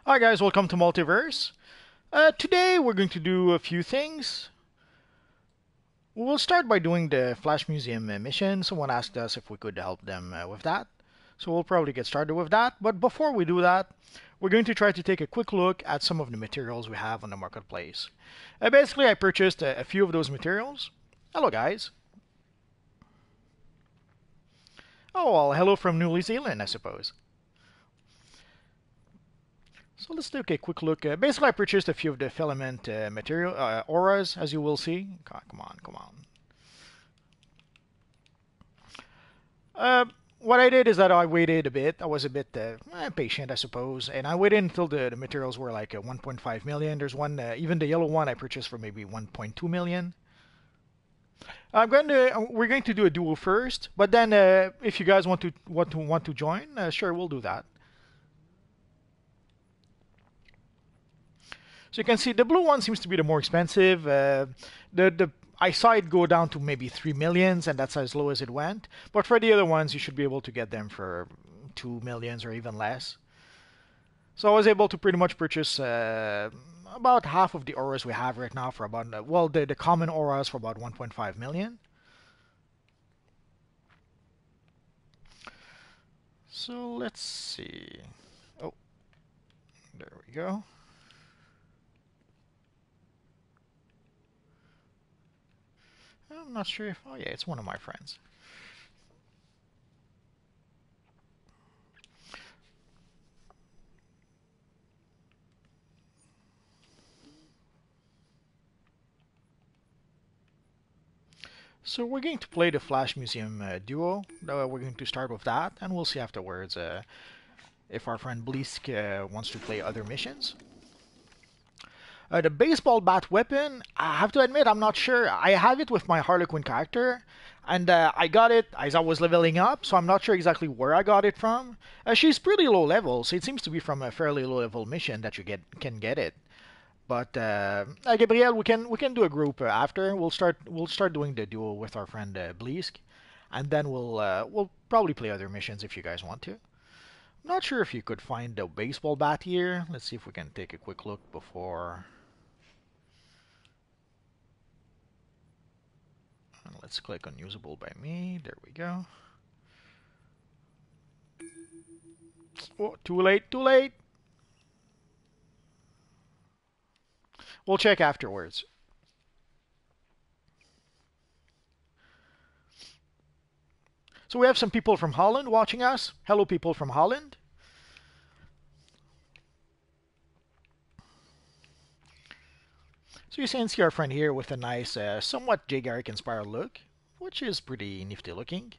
Hi guys, welcome to Multiverse. Today we're going to do a few things. We'll start by doing the Flash Museum mission. Someone asked us if we could help them with that. So we'll probably get started with that. But before we do that, we're going to try to take a quick look at some of the materials we have on the marketplace. Basically, I purchased a few of those materials. Hello guys. Oh, well, hello from New Zealand, I suppose. So let's take a quick look. Basically, I purchased a few of the filament material auras, as you will see. Come on, come on. What I did is that I waited a bit. I was a bit patient, I suppose, and I waited until the materials were like 1.5 million. There's one, even the yellow one, I purchased for maybe 1.2 million. We're going to do a duo first, but then if you guys want to join, sure, we'll do that. So you can see the blue one seems to be the more expensive. I saw it go down to maybe 3 millions, and that's as low as it went. But for the other ones, you should be able to get them for 2 millions or even less. So I was able to pretty much purchase about half of the auras we have right now for about, well, the common auras for about 1.5 million. So let's see. Oh, there we go. I'm not sure if... Oh, yeah, it's one of my friends. So we're going to play the Flash Museum duo. We're going to start with that, and we'll see afterwards if our friend Blisk wants to play other missions. The baseball bat weapon, I have to admit, I'm not sure. I have it with my Harlequin character, and I got it as I was leveling up, so I'm not sure exactly where I got it from. She's pretty low level, so it seems to be from a fairly low level mission that you can get it. But Gabriel, we can do a group after. We'll start doing the duo with our friend Blisk, and then we'll probably play other missions if you guys want to. I'm not sure if you could find the baseball bat here. Let's see if we can take a quick look before. Let's click on usable by me. There we go. Oh, too late, too late. We'll check afterwards. So we have some people from Holland watching us. Hello, people from Holland. So you can see our friend here with a nice, somewhat Jay Garrick-inspired look, which is pretty nifty looking.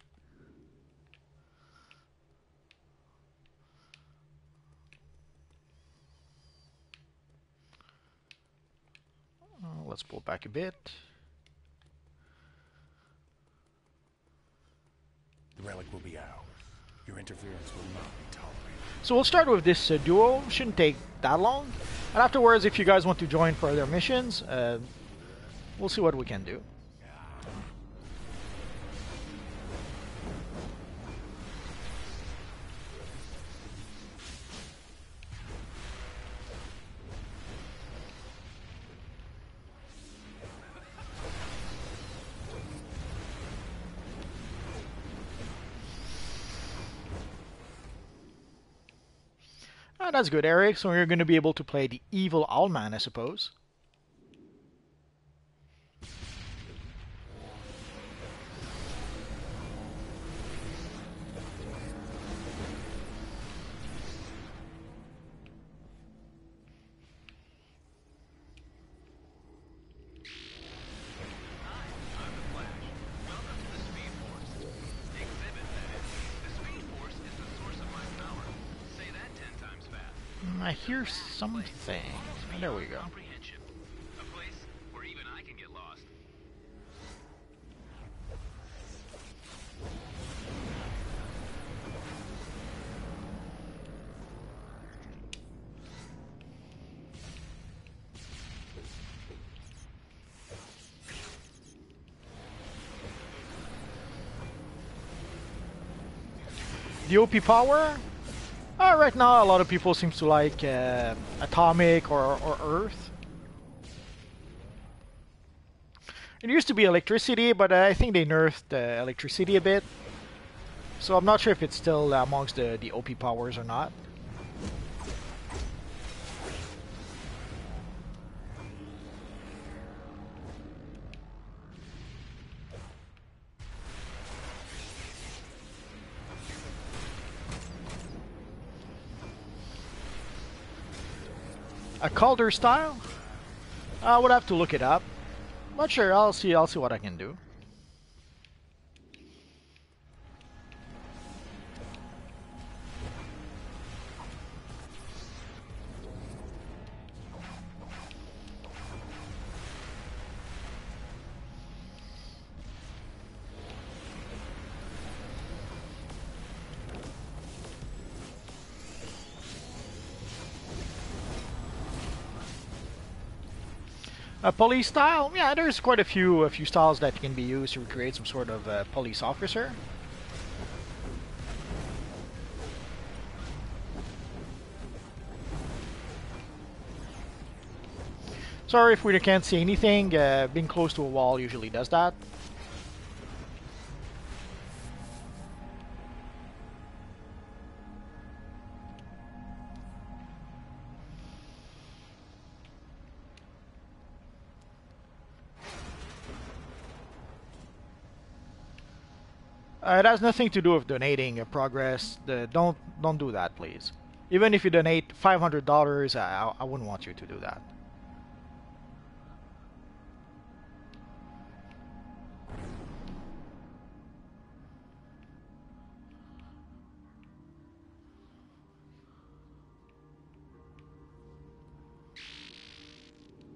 Let's pull back a bit. The relic will be ours. Your interference will not be tolerated. So we'll start with this duo. Shouldn't take that long. And afterwards, if you guys want to join for other missions, we'll see what we can do. Ah, that's good, Eric. So you're going to be able to play the evil Owlman, I suppose. I hear something. There we go. A place where even I can get lost. The OP power? Right now, a lot of people seems to like atomic or Earth. It used to be electricity, but I think they nerfed electricity a bit. So I'm not sure if it's still amongst the OP powers or not. A Calder style? I would have to look it up. Not sure. I'll see. I'll see what I can do. A police style? Yeah, there's quite a few styles that can be used to recreate some sort of police officer. Sorry if we can't see anything. Being close to a wall usually does that. It has nothing to do with donating progress. Don't do that, please. Even if you donate $500, I wouldn't want you to do that.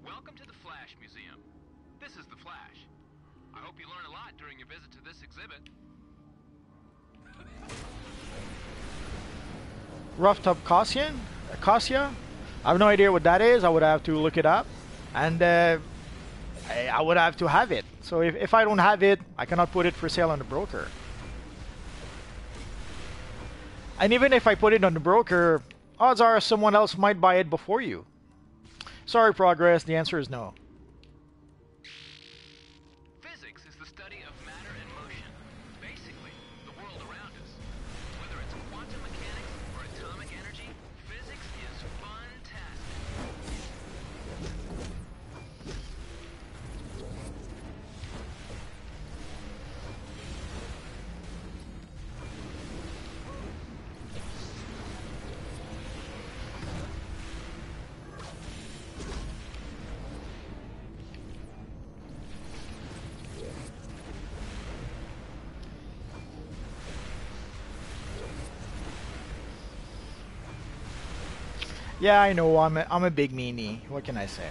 Welcome to the Flash Museum. This is the Flash. I hope you learn a lot during your visit to this exhibit. Rough top Caution? Cassia? I have no idea what that is. I would have to look it up. And I would have to have it. So if I don't have it, I cannot put it for sale on the broker. And even if I put it on the broker, odds are someone else might buy it before you. Sorry, Progress. The answer is no. Physics is the study of matter and motion. Basically, the world around us. Whether it's quantum mechanics or atomic energy, physics is fantastic. Yeah, I know. I'm a big meanie. What can I say?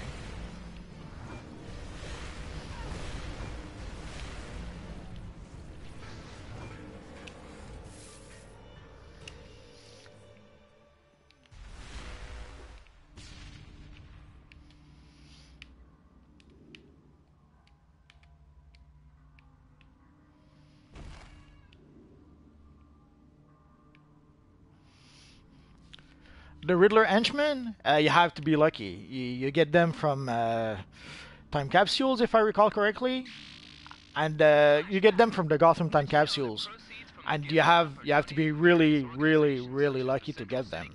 The Riddler henchmen, you have to be lucky. You get them from time capsules, if I recall correctly, and you get them from the Gotham time capsules, and you have to be really, really, really lucky to get them.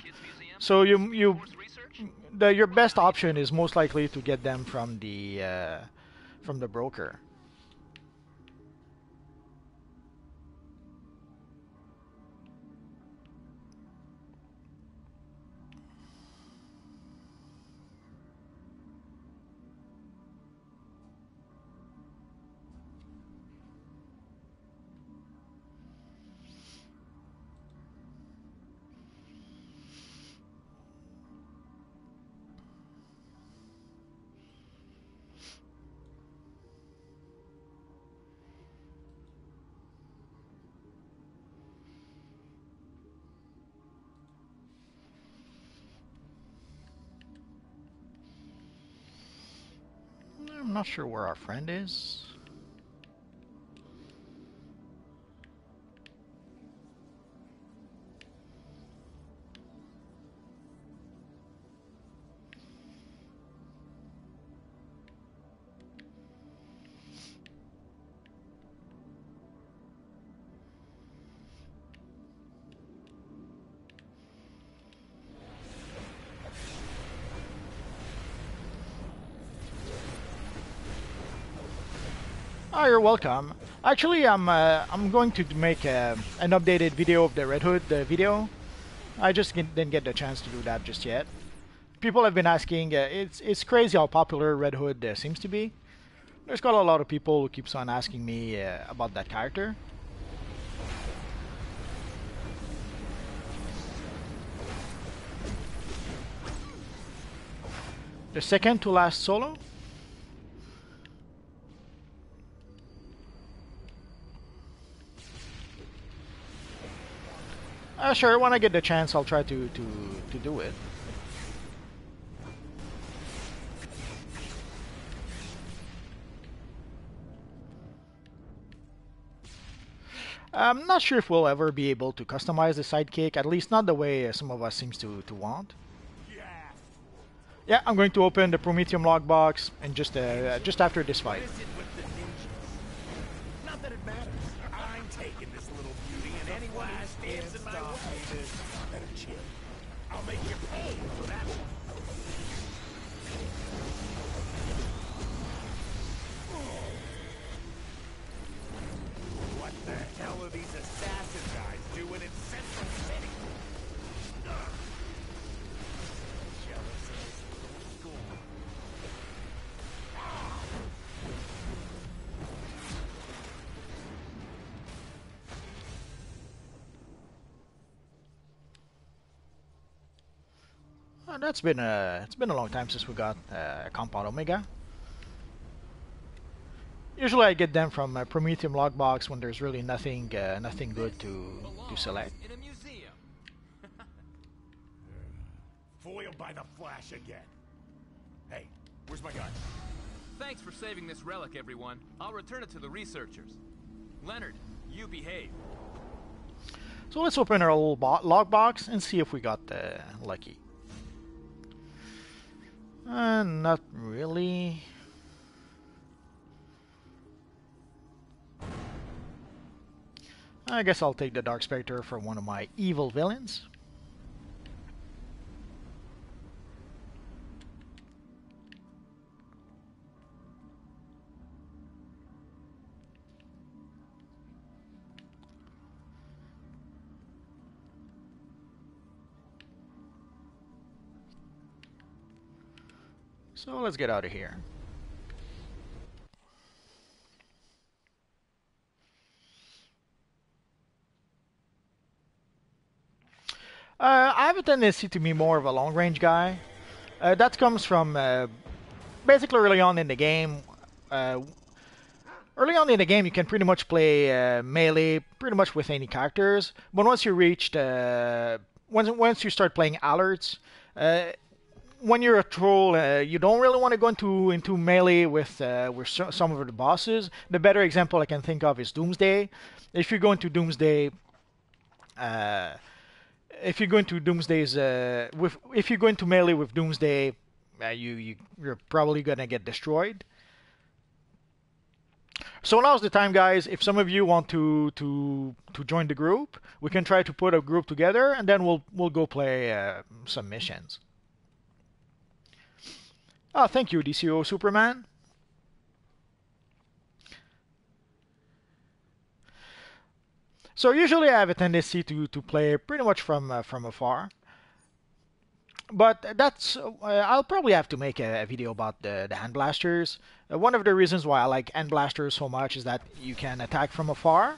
So your best option is most likely to get them from the broker. I'm not sure where our friend is. Oh, you're welcome. Actually, I'm going to make an updated video of the Red Hood video. I just didn't get the chance to do that just yet. People have been asking. It's crazy how popular Red Hood seems to be. There's got a lot of people who keeps on asking me about that character. The second to last solo. Sure, when I get the chance, I'll try to do it. I'm not sure if we'll ever be able to customize the sidekick, at least not the way some of us seems to want. Yeah, I'm going to open the Prometheum logbox and just after this fight. Not that it matters. I'm taking this little beauty, and anyone who stands in my way, better chill. I'll make you pay for that one. What the hell are these assassin guys doing in Central City? Jealous of this little school. It's been a long time since we got Compound Omega. Usually I get them from Prometheum logbox when there's really nothing good to select. In a museum. Foiled by the Flash again. Hey, where's my gun? Thanks for saving this relic, everyone. I'll return it to the researchers. Leonard, you behave. So let's open our little logbox and see if we got lucky. Not really. I guess I'll take the Dark Spectre for one of my evil villains. So let's get out of here. I have a tendency to be more of a long-range guy. That comes from basically early on in the game. Early on in the game, you can pretty much play melee pretty much with any characters. But once you reach once you start playing alerts, when you're a troll, you don't really want to go into melee with some of the bosses. The better example I can think of is Doomsday. If you go into Doomsday, if you go into Doomsday's if you go into melee with Doomsday, you're probably gonna get destroyed. So now's the time, guys. If some of you want to join the group, we can try to put a group together, and then we'll go play some missions. Oh, thank you, DCUO Superman. So usually I have a tendency to play pretty much from afar. But that's I'll probably have to make a video about the hand blasters. One of the reasons why I like hand blasters so much is that you can attack from afar,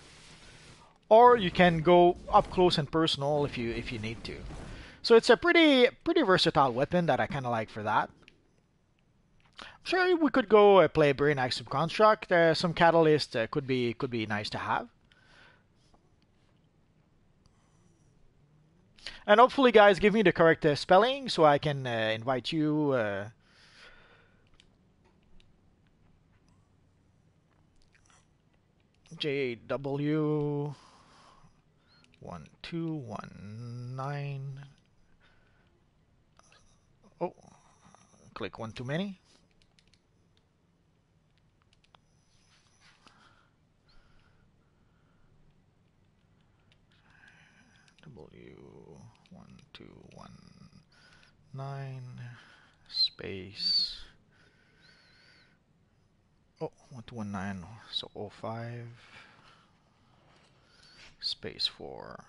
or you can go up close and personal if you need to. So it's a pretty versatile weapon that I kind of like for that. Sure, we could go play Brainiac Subconstruct. Some Catalyst could be nice to have. And hopefully, guys, give me the correct spelling so I can invite you. JW 1219. Oh, click one too many. W1219 space. Oh, 219, so 05 space 4.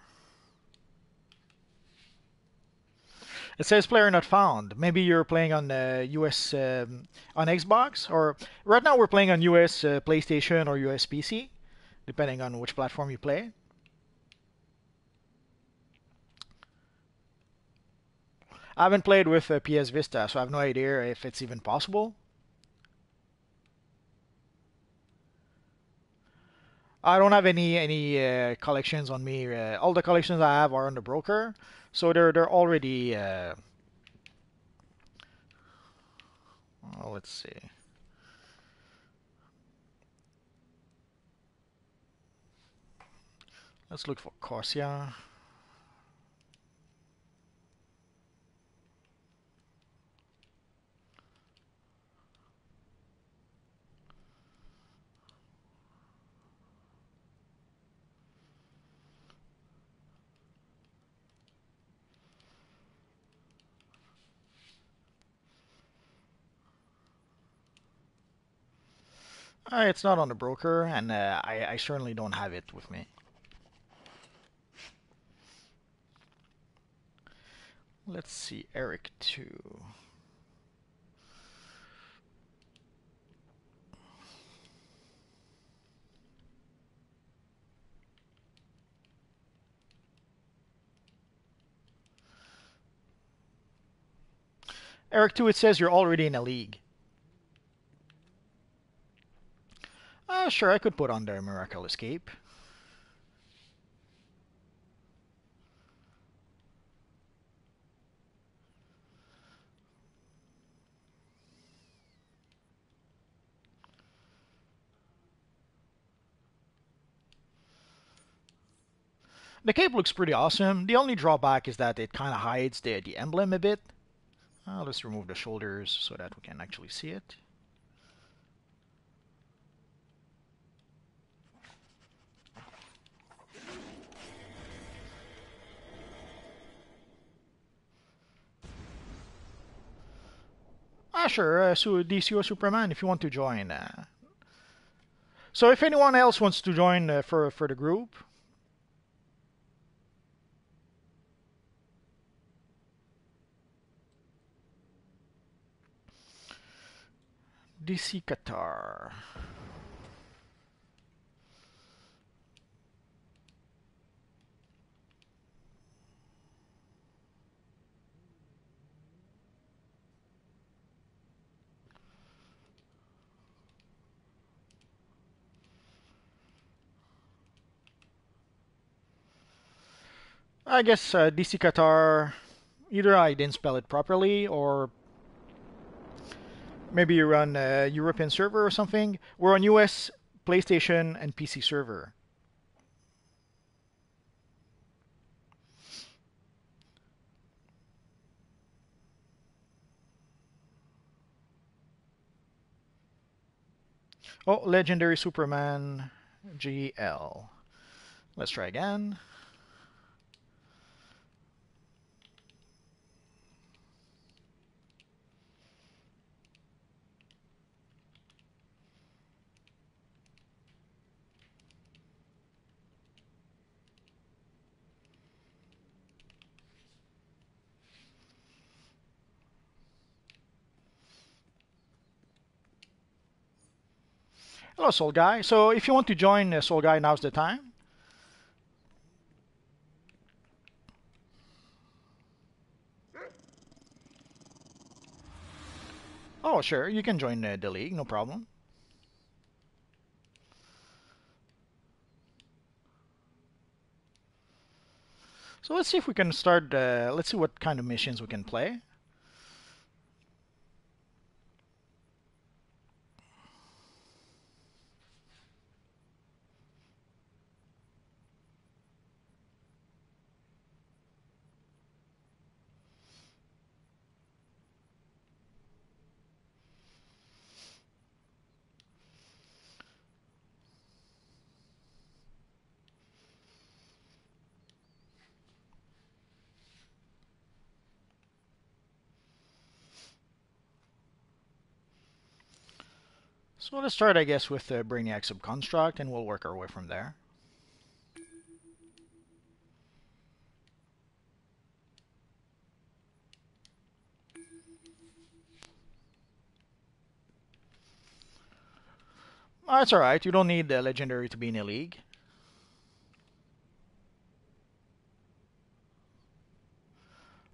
It says player not found. Maybe you're playing on US on Xbox, or right now we're playing on US PlayStation or US PC, depending on which platform you play. I haven't played with PS Vista, so I have no idea if it's even possible. I don't have any collections on me. All the collections I have are on the broker, so they're already. Well, let's see. Let's look for Corsia. It's not on the broker, and I certainly don't have it with me. Let's see, Eric 2. Eric 2, it says you're already in a league. Sure, I could put on there Miracle Escape. The cape looks pretty awesome. The only drawback is that it kind of hides the emblem a bit. Let's remove the shoulders so that we can actually see it. Sure, so DCUO Superman, if you want to join. So if anyone else wants to join for the group, DC Qatar. I guess DC Qatar, either I didn't spell it properly or maybe you run a European server or something. We're on US, PlayStation, and PC server. Oh, Legendary Superman GL. Let's try again. Hello, Soul Guy. So if you want to join Soul Guy, now's the time. Oh, sure, you can join the league, no problem. So let's see if we can start. Let's see what kind of missions we can play. So let's start, I guess, with Brainiac Subconstruct, and we'll work our way from there. Oh, that's alright, you don't need the Legendary to be in a league.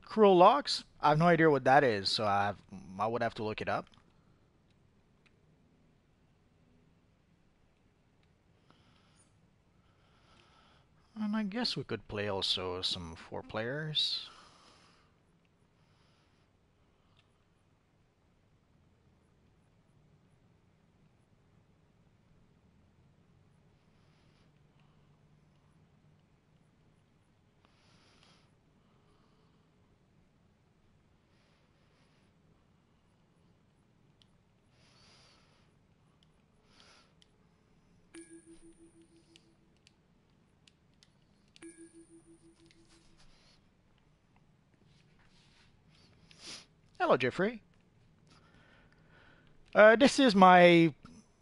Cruel Locks? I have no idea what that is, so I would have to look it up. And I guess we could play also some 4 players. Hello, Jeffrey. This is my,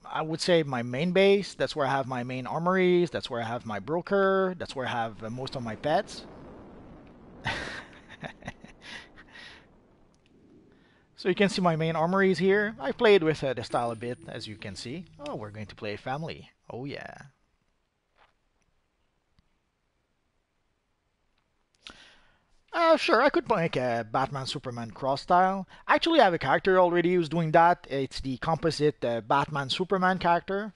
I would say, my main base. That's where I have my main armories. That's where I have my broker. That's where I have most of my pets. So you can see my main armories here. I played with the style a bit, as you can see. Oh, we're going to play family. Oh yeah. Sure, I could make a Batman Superman cross style. Actually, I have a character already who's doing that. It's the composite Batman Superman character.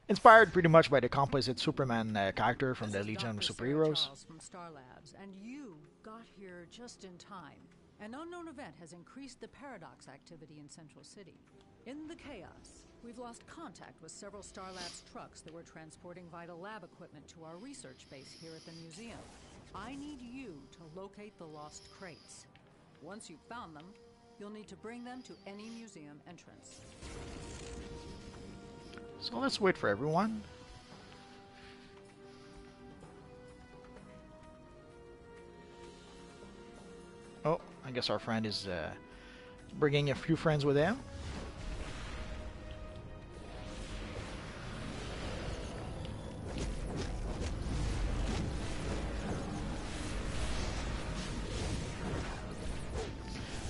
Inspired pretty much by the composite Superman character from the Legion of Superheroes. Charles from Star Labs, and you got here just in time. An unknown event has increased the paradox activity in Central City. In the chaos, we've lost contact with several Star Labs trucks that were transporting vital lab equipment to our research base here at the museum. I need you to locate the lost crates. Once you've found them, you'll need to bring them to any museum entrance. So let's wait for everyone. Oh, I guess our friend is bringing a few friends with him.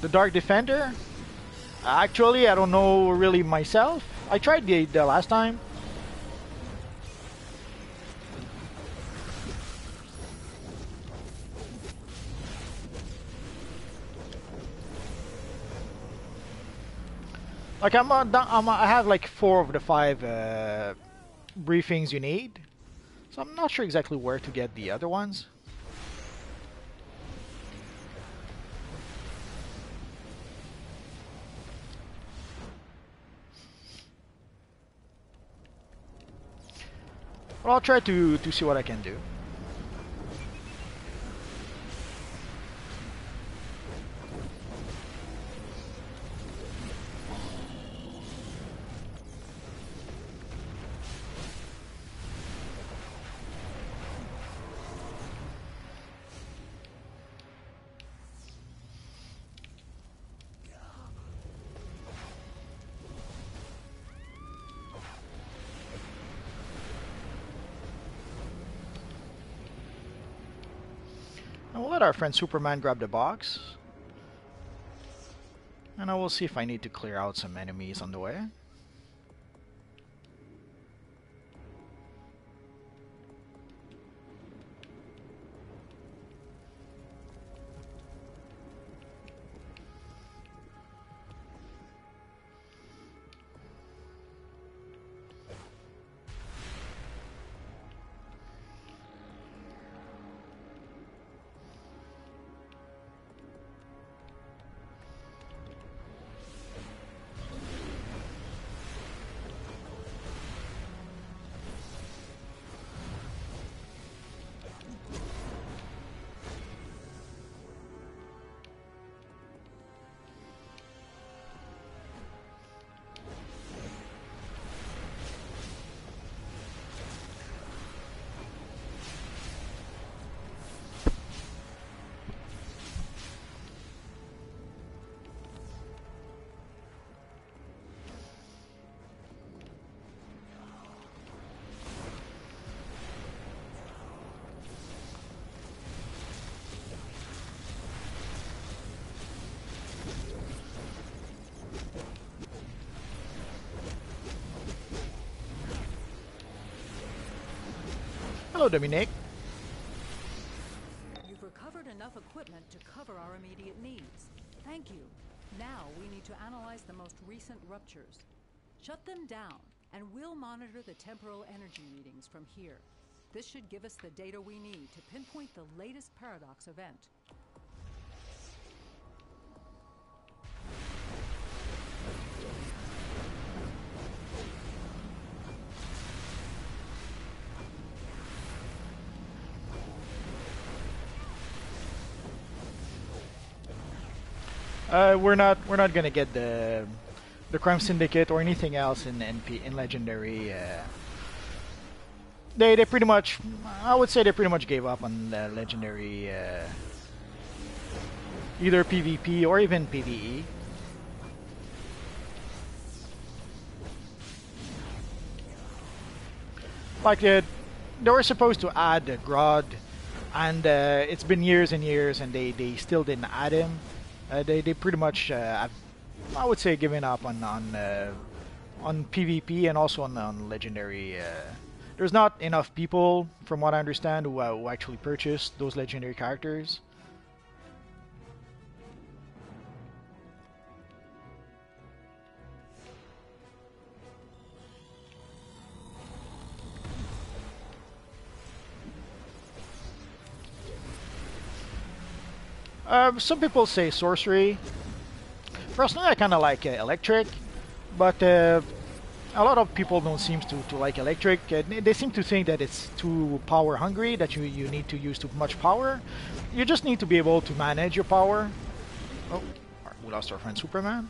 The Dark Defender? Actually, I don't know really myself. I tried the last time. Like I have like 4 of the 5 briefings you need, so I'm not sure exactly where to get the other ones. But I'll try to see what I can do. And we'll let our friend Superman grab the box. And I will see if I need to clear out some enemies on the way. Hello, Dominic. You've recovered enough equipment to cover our immediate needs. Thank you. Now we need to analyze the most recent ruptures. Shut them down, and we'll monitor the temporal energy readings from here. This should give us the data we need to pinpoint the latest paradox event. We're not gonna get the Crime Syndicate or anything else in in Legendary. They pretty much, I would say they pretty much gave up on Legendary, either PvP or even PvE. Like they were supposed to add Grodd, and it's been years and years, and they still didn't add him. They pretty much have, I would say, given up on PvP and also on Legendary. There's not enough people, from what I understand, who actually purchased those Legendary characters. Some people say sorcery. Personally, I kind of like electric, but a lot of people don't seem to like electric. They seem to think that it's too power hungry, that you need to use too much power. You just need to be able to manage your power. Oh, we lost our friend Superman.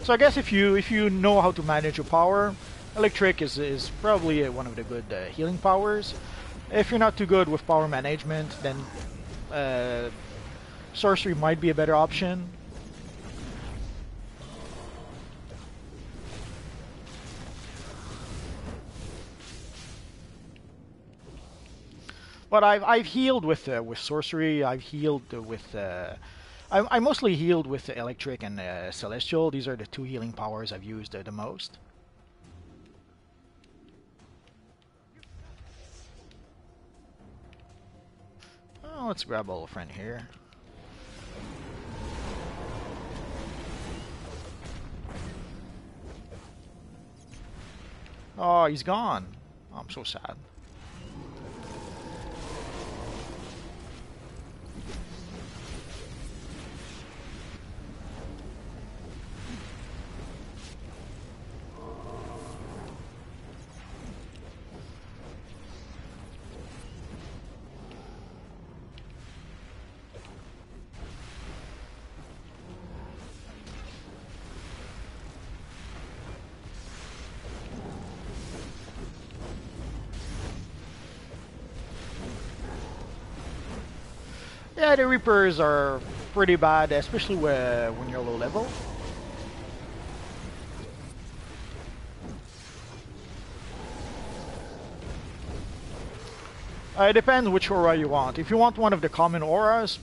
So I guess if you know how to manage your power, electric is probably one of the good healing powers. If you're not too good with power management, then sorcery might be a better option. But I've healed with sorcery. I've healed with I mostly healed with electric and celestial. These are the two healing powers I've used the most. Oh, let's grab a little friend here. Oh, he's gone. Oh, I'm so sad. Yeah, the Reapers are pretty bad, especially when you're low level. It depends which aura you want. If you want one of the common auras,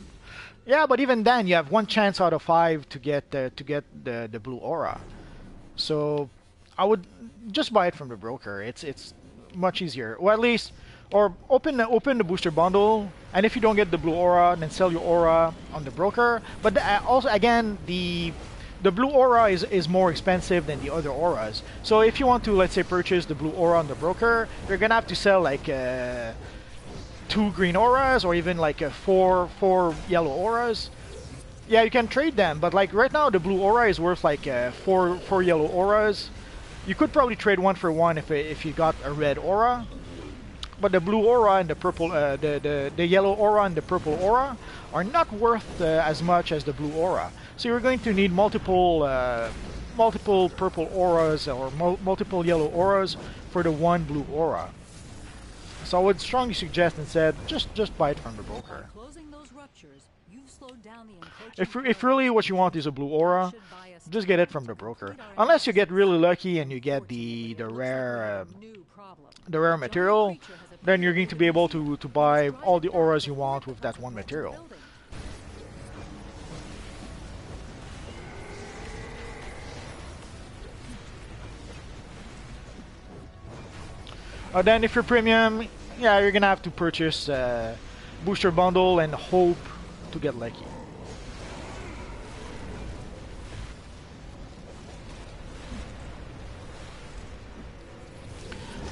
yeah, but even then you have one chance out of 5 to get the blue aura. So I would just buy it from the broker. It's much easier, or at least. Or open the booster bundle, and if you don't get the blue aura, then sell your aura on the broker. But also, again, the blue aura is more expensive than the other auras. So if you want to, let's say, purchase the blue aura on the broker, you're gonna have to sell like 2 green auras, or even like four yellow auras. Yeah, you can trade them, but like right now, the blue aura is worth like four yellow auras. You could probably trade 1 for 1 if you got a red aura. But the blue aura and the purple, the yellow aura and the purple aura are not worth as much as the blue aura. So you're going to need multiple purple auras or multiple yellow auras for the 1 blue aura. So I would strongly suggest instead just buy it from the broker. If really what you want is a blue aura, just get it from the broker. Unless you get really lucky and you get the rare material, then you're going to be able to buy all the auras you want with that one material. Then if you're premium, yeah, you're gonna have to purchase booster bundle and hope to get lucky.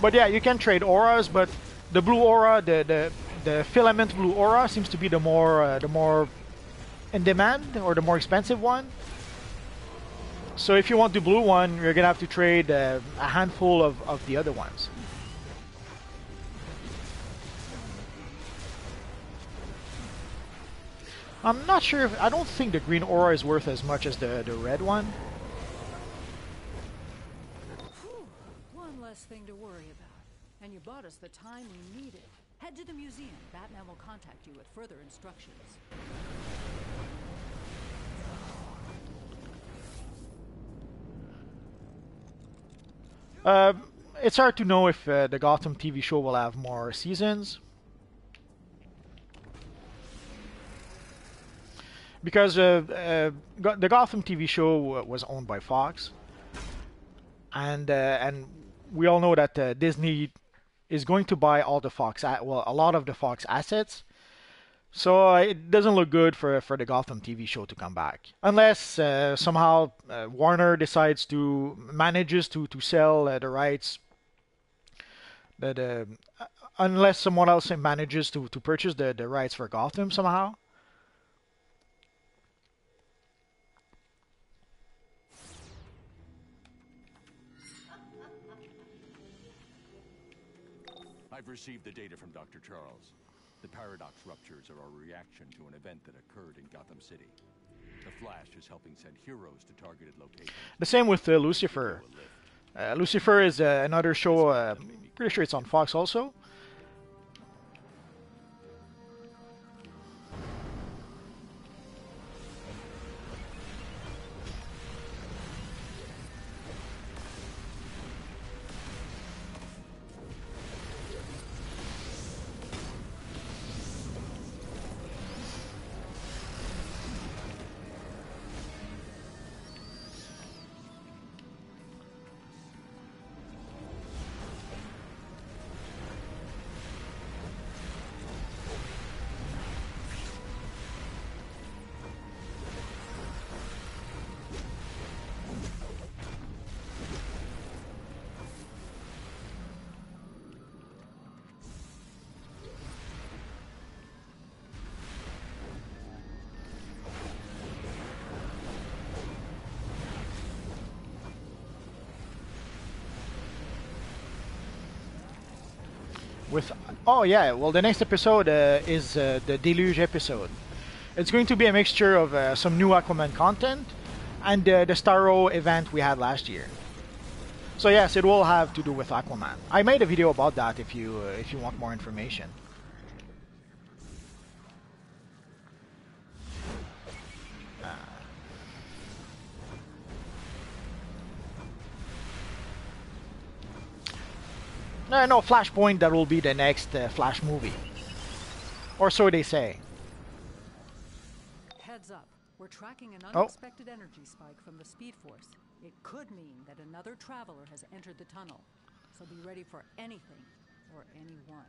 But yeah, you can trade auras, but the blue aura, the filament blue aura seems to be the more in demand or the more expensive one. So if you want the blue one, you're gonna have to trade a handful of the other ones. I'm not sure if, I don't think the green aura is worth as much as the red one. Whew, one less thing to worry about. And you bought us the time we needed. Head to the museum. Batman will contact you with further instructions. It's hard to know if the Gotham TV show will have more seasons. Because the Gotham TV show was owned by Fox, and we all know that Disney is going to buy all the Fox, well, a lot of the Fox assets. So it doesn't look good for the Gotham TV show to come back, unless somehow Warner decides to manages to sell the rights. That unless someone else manages to purchase the rights for Gotham somehow. I've received the data from Dr. Charles. The paradox ruptures are a reaction to an event that occurred in Gotham City. The Flash is helping send heroes to targeted locations. The same with Lucifer. Lucifer is another show, pretty sure it's on Fox also. With oh yeah, well the next episode is the Deluge episode. It's going to be a mixture of some new Aquaman content and the Starro event we had last year. So yes, it will have to do with Aquaman. I made a video about that if you want more information. No, Flashpoint, that will be the next Flash movie. Or so they say. Heads up. We're tracking an unexpected energy spike from the Speed Force. It could mean that another traveler has entered the tunnel. So be ready for anything or anyone.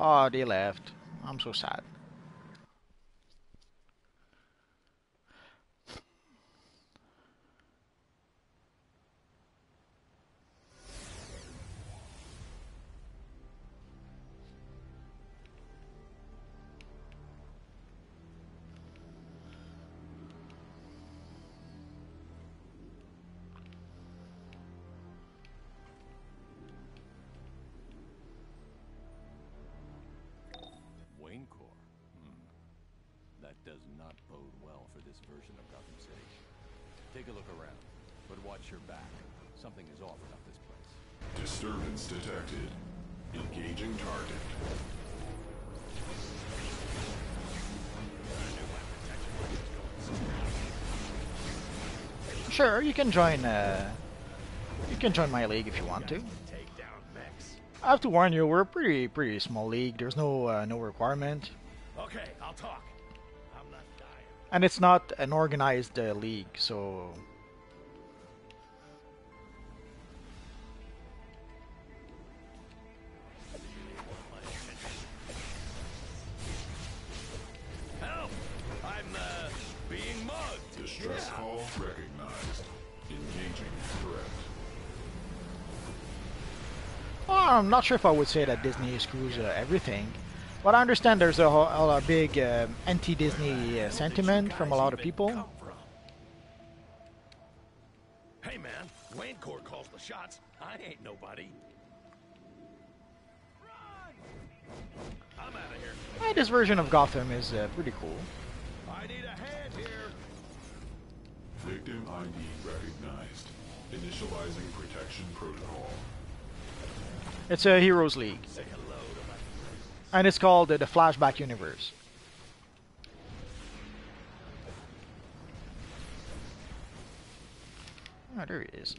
Oh, they left. I'm so sad. Does not bode well for this version of Gotham City. Take a look around, but watch your back. Something is off about this place. Disturbance detected. Engaging target. Sure, you can join. You can join my league if you want to. I have to warn you, we're a pretty small league. There's no requirement. Okay, I'll talk. I'm not dying. And it's not an organized league, so... Help! I'm, being mugged. Distress call recognized. Engaging threat. Well, I'm not sure if I would say that Disney screws everything. But I understand there's a big anti-Disney sentiment from a lot of people. Hey man, Wayne Corps calls the shots. I ain't nobody. I'm out of here. This version of Gotham is pretty cool. I need a hand here. Victim ID recognized. Initializing protection protocol. It's a Heroes League. Say hello to my friends. And it's called the Flashback Universe. Oh, there he is.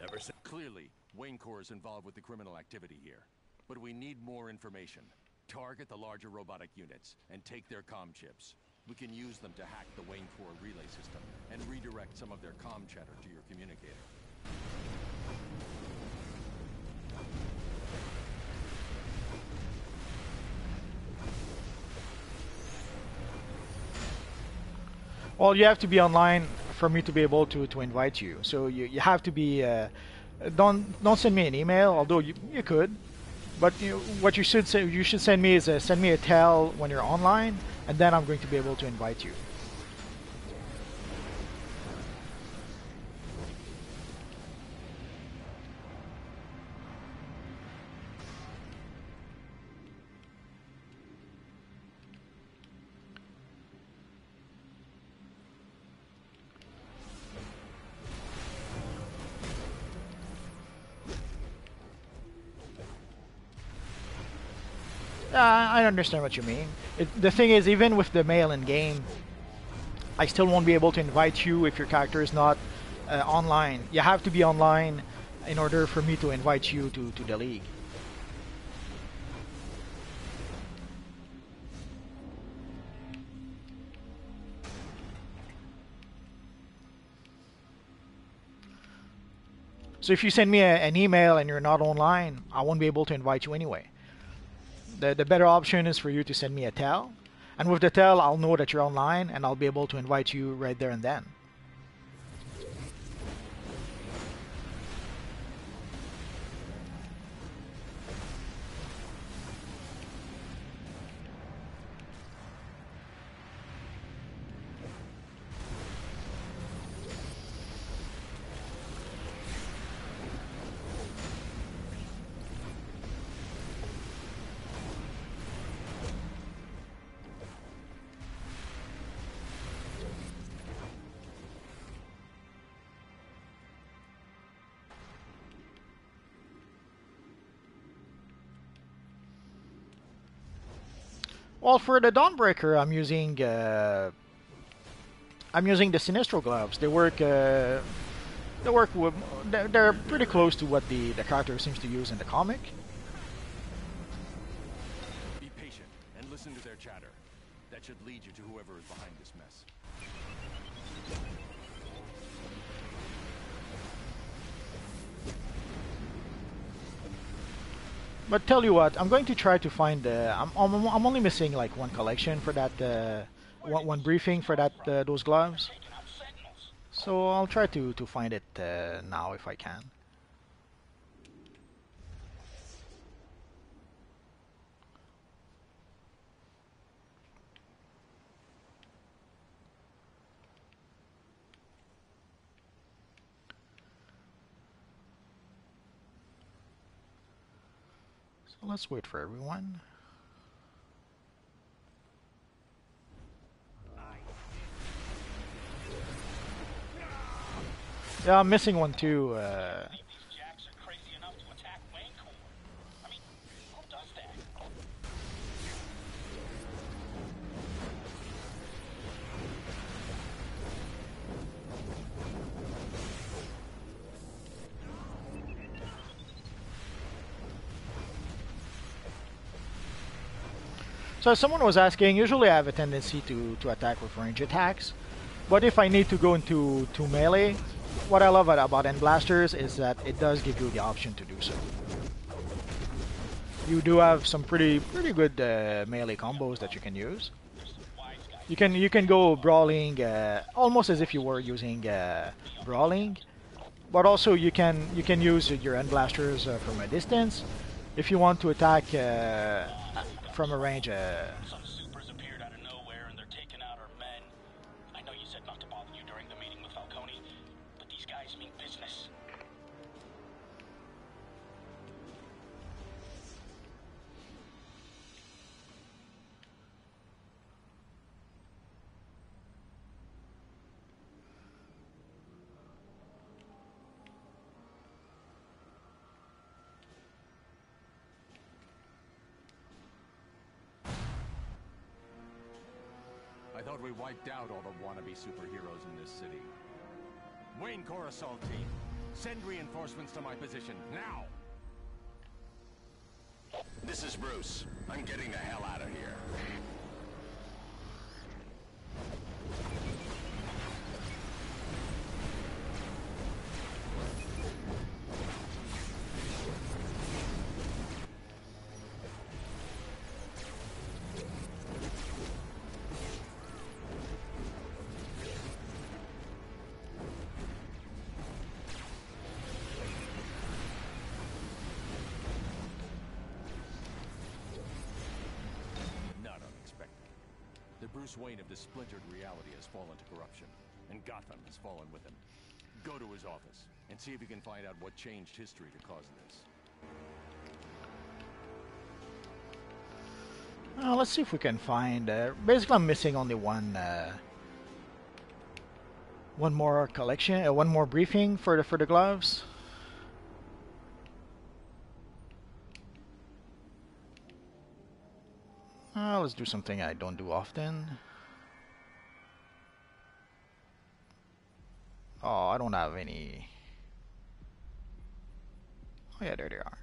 Ever since Clearly, Wayne Corps is involved with the criminal activity here. But we need more information. Target the larger robotic units and take their comm chips. We can use them to hack the Wayne Corps relay system and redirect some of their comm chatter to your communicator. Well, you have to be online for me to be able to invite you. So you have to be... don't send me an email, although you could. But what you should say, you should send me is send me a tell when you're online, and then I'm going to be able to invite you. I understand what you mean. The thing is, even with the mail in game, I still won't be able to invite you if your character is not online. You have to be online in order for me to invite you to the league. So if you send me an email and you're not online, I won't be able to invite you anyway. The better option is for you to send me a tell, and with the tell I'll know that you're online and I'll be able to invite you right there and then. Well, for the Dawnbreaker, I'm using the Sinestro gloves. They work. They're pretty close to what the character seems to use in the comic. Be patient and listen to their chatter. That should lead you to whoever is behind this mess. But tell you what, I'm going to try to find. I'm only missing like one collection for that. One briefing for that those gloves. So I'll try to find it now if I can. So let's wait for everyone. Yeah, I'm missing one too. These jacks are crazy enough to attack Wayne Corps. I mean, who does that? So someone was asking, usually I have a tendency to attack with range attacks, but if I need to go into melee, what I love about End Blasters is that it does give you the option to do so. You do have some pretty good melee combos that you can use. You can go brawling almost as if you were using brawling, but also you can use your End Blasters from a distance if you want to attack from a range. Some supers appeared out of nowhere and they're taking out our men. I know you said not to bother you during the meeting with Falcone, but these guys mean business. I thought we wiped out all the wannabe superheroes in this city. Wayne Corps assault team, send reinforcements to my position, now! This is Bruce. I'm getting the hell out of here. Not unexpected. The Bruce Wayne of this splintered reality has fallen to corruption, and Gotham has fallen with him. Go to his office, and see if you can find out what changed history to cause this. Let's see if we can find. Basically, I'm missing only one more collection, one more briefing for the gloves. Let's do something I don't do often. Oh, I don't have any. Oh yeah, there they are.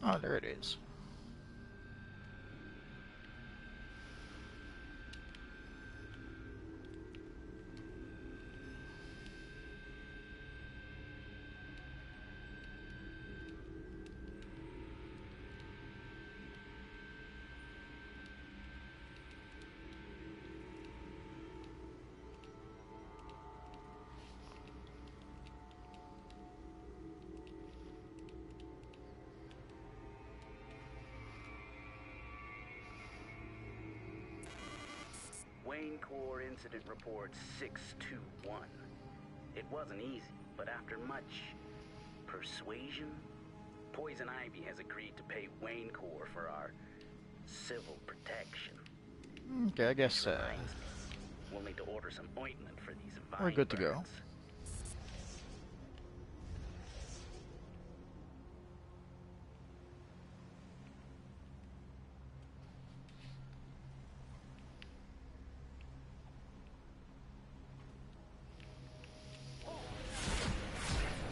Oh, there it is. Wayne Corps Incident Report 621. It wasn't easy, but after much persuasion, Poison Ivy has agreed to pay Wayne Corps for our civil protection. Okay, I guess Reminds me, we'll need to order some ointment for these vine we're good to go. burns.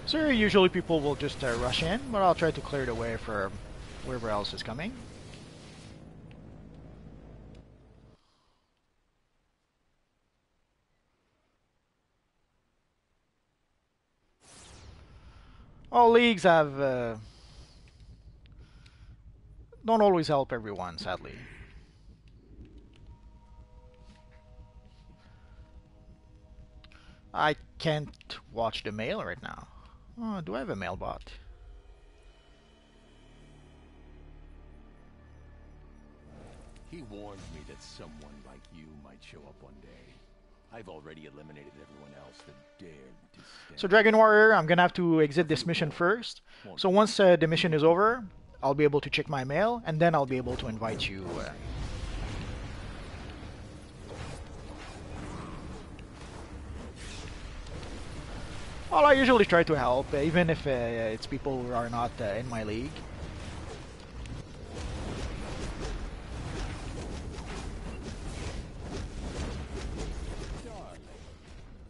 So usually people will just rush in, but I'll try to clear the way for whoever else is coming. All leagues have don't always help everyone, sadly. I can't watch the mail right now. Oh, do I have a mail bot? He warned me that someone like you might show up one day. I've already eliminated everyone else that dared to stand. So Dragon Warrior, I'm gonna have to exit this mission first. So once the mission is over, I'll be able to check my mail, and then I'll be able to invite you. Well, I usually try to help, even if it's people who are not in my league. Darling,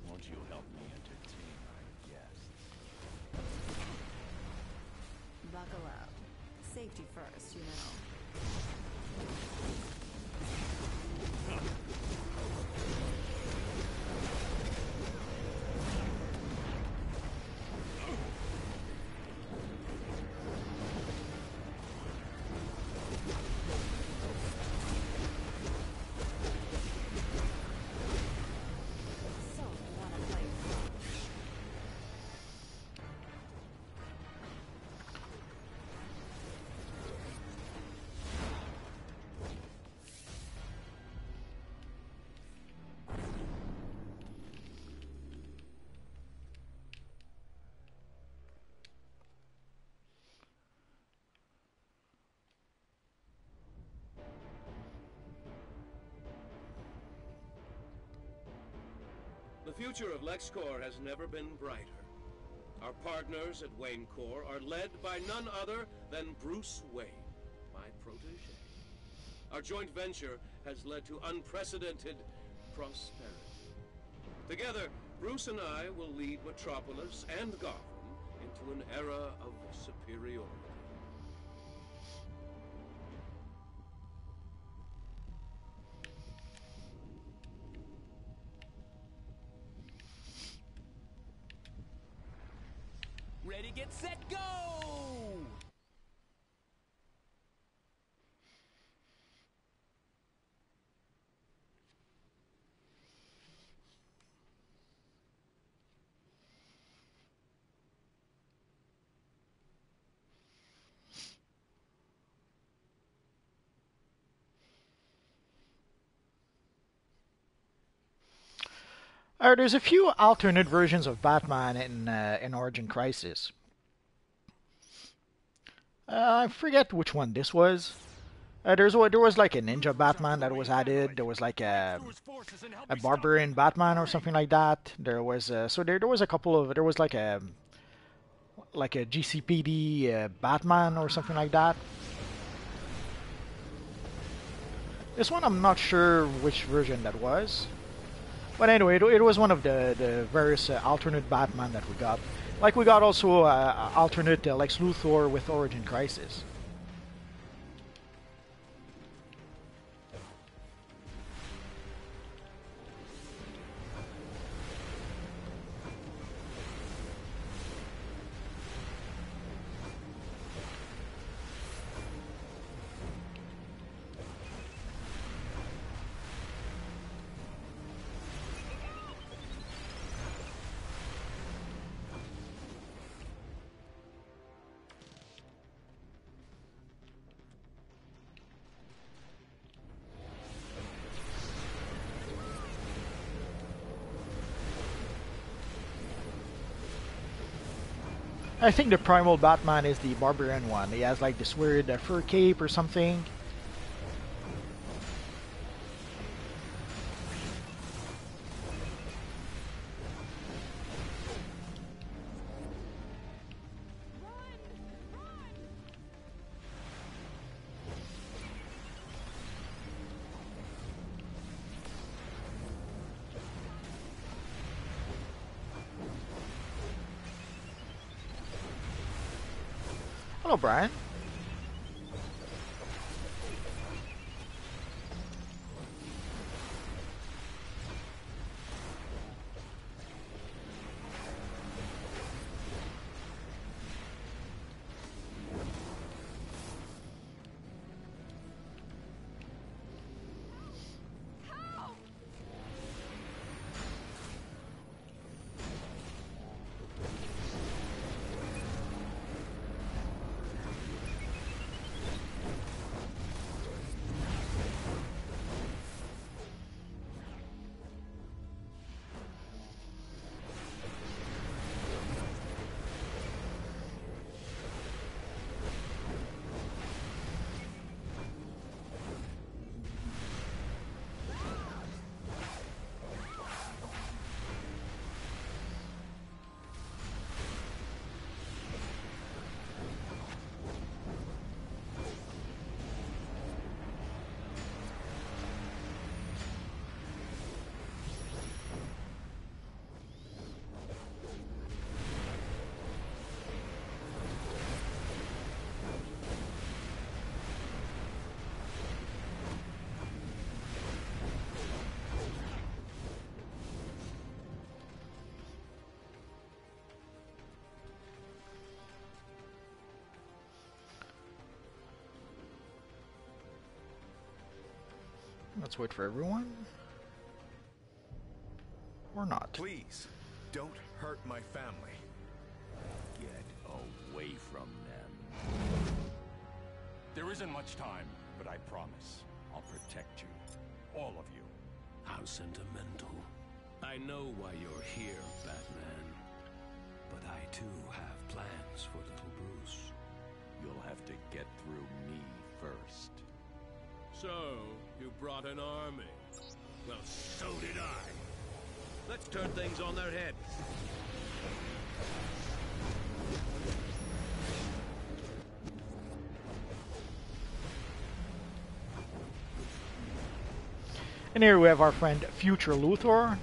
won't you help me entertain our guests? Buckle up. Safety first, you know. So, wanna play rough? The future of LexCorp has never been brighter. Our partners at Wayne Corps are led by none other than Bruce Wayne, my protege. Our joint venture has led to unprecedented prosperity. Together, Bruce and I will lead Metropolis and Gotham into an era of superiority. Ready, get set, go! There's a few alternate versions of Batman in Origin Crisis. I forget which one this was. There was like a ninja Batman that was added. There was like a barbarian Batman or something like that. There was there was a couple of there was like a GCPD Batman or something like that. This one I'm not sure which version that was. But anyway, it was one of the various alternate Batman that we got. Like we got also alternate Lex Luthor with Origin Crisis. I think the primal Batman is the barbarian one. He has like this weird fur cape or something. Hello, Brian. Let's wait for everyone. Or not. Please, don't hurt my family. Get away from them. There isn't much time, but I promise I'll protect you. All of you. How sentimental. I know why you're here, Batman. But I too have plans for little Bruce. You'll have to get through me first. So, you brought an army. Well, so did I. Let's turn things on their head. And here we have our friend Future Luthor.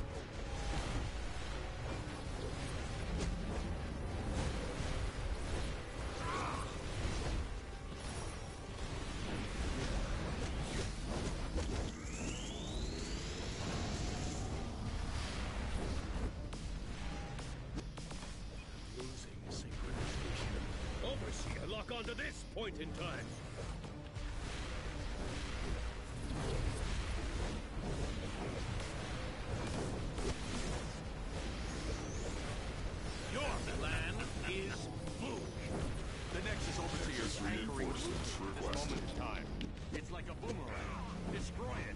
Overseer, lock onto this point in time. Your plan is food. The Nexus Overseer's anchoring Reinforcements this requested. moment in time. It's like a boomerang. Destroy it.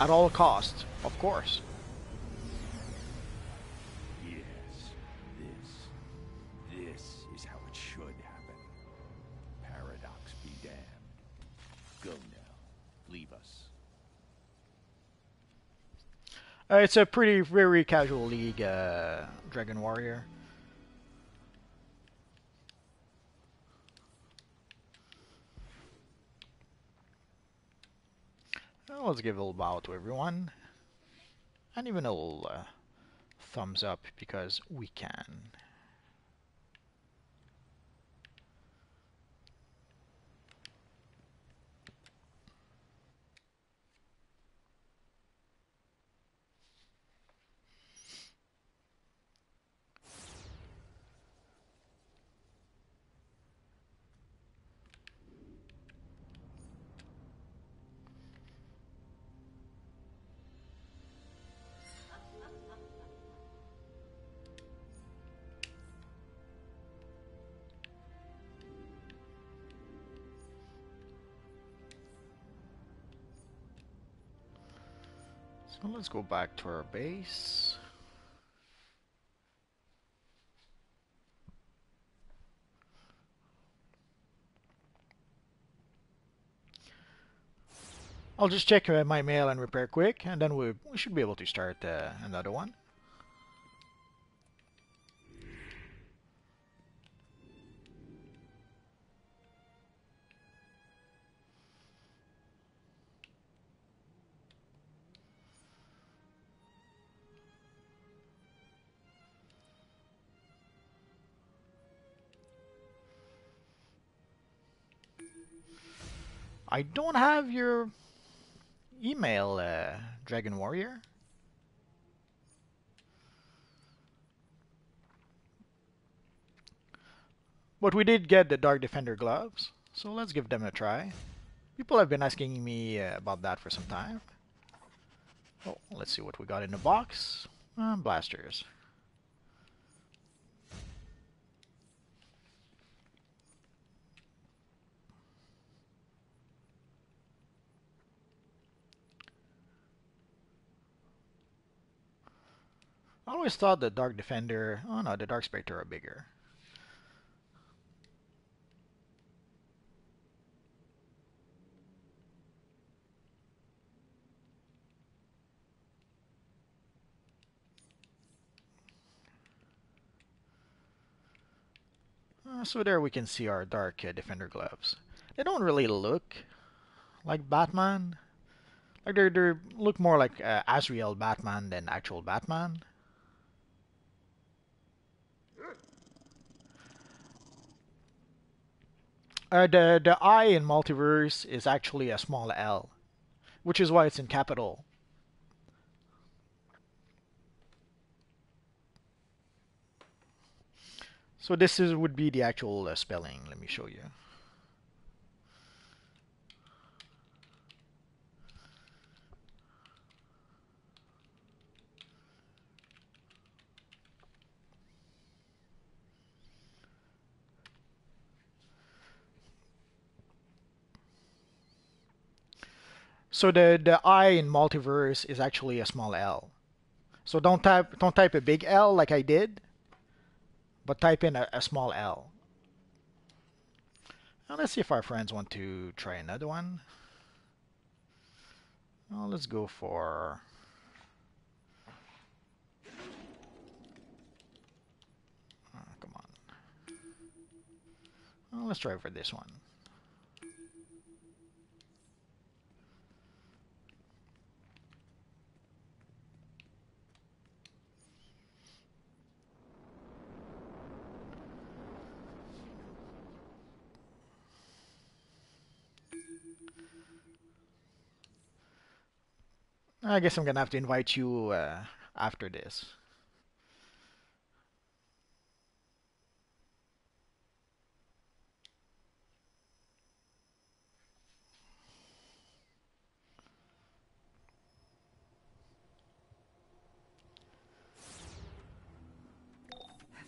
At all costs, of course. Yes. This is how it should happen. Paradox be damned. Go now. Leave us. It's a pretty very casual league, Dragon Warrior. Well, let's give a little bow to everyone. And even a little thumbs up because we can. So let's go back to our base. I'll just check my mail and repair quick, and then we should be able to start another one. I don't have your email, Dragon Warrior. But we did get the Dark Defender gloves, so let's give them a try. People have been asking me about that for some time. Oh, let's see what we got in the box. Blasters. I always thought the Dark Defender... Oh no, the Dark Spectre are bigger. So there we can see our Dark Defender gloves. They don't really look like Batman. Like they look more like Azrael Batman than actual Batman. The I in Multiverse is actually a small L, which is why it's in capital. So this would be the actual spelling. Let me show you. So the I in Multiverse is actually a small L. So don't type a big L like I did, but type in a small L. Now let's see if our friends want to try another one. Well, let's go for... Oh, come on. Well, let's try for this one. I guess I'm gonna have to invite you after this.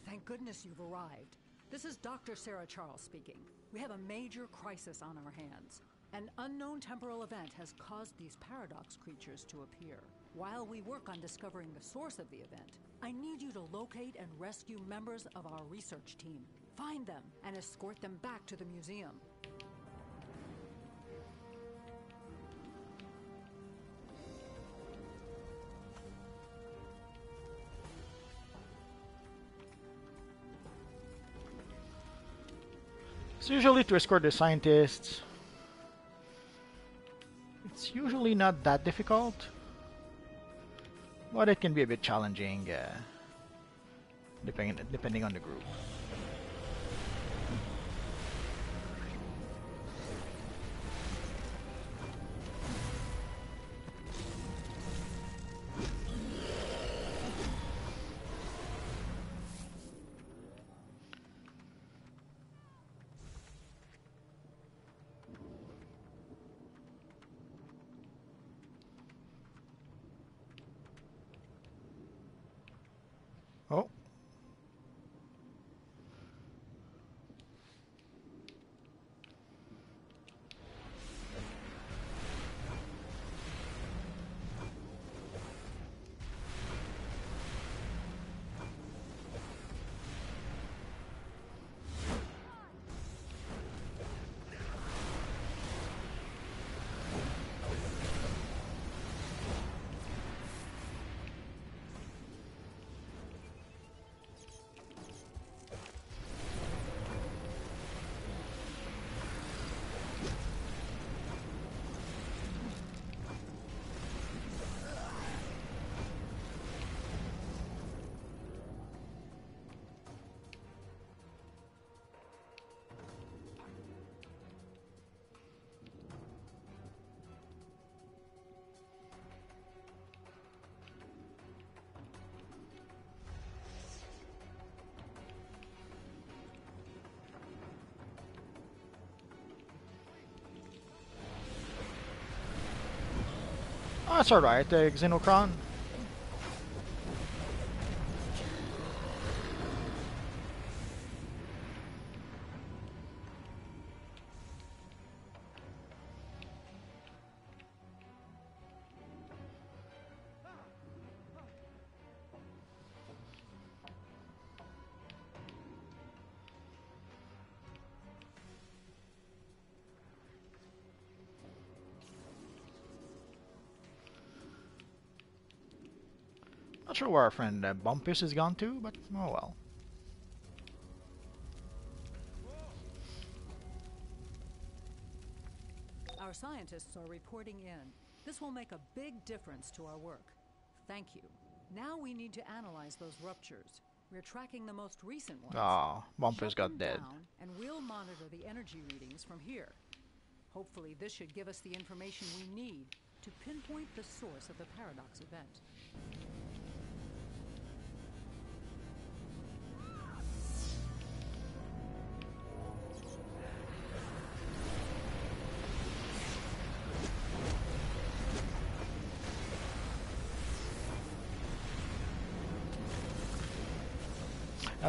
Thank goodness you've arrived. This is Dr. Sarah Charles speaking. We have a major crisis on our hands. An unknown temporal event has caused these paradox creatures to appear. While we work on discovering the source of the event, I need you to locate and rescue members of our research team. Find them and escort them back to the museum. So usually to escort the scientists, it's usually not that difficult, but it can be a bit challenging depending on the group. Oh. That's alright, Xenocron. Not sure where our friend Bumpus has gone to, but oh well. Our scientists are reporting in. This will make a big difference to our work. Thank you. Now we need to analyze those ruptures. We're tracking the most recent ones. Ah, Bumpus Shut got them dead. down, and we'll monitor the energy readings from here. Hopefully this should give us the information we need to pinpoint the source of the paradox event.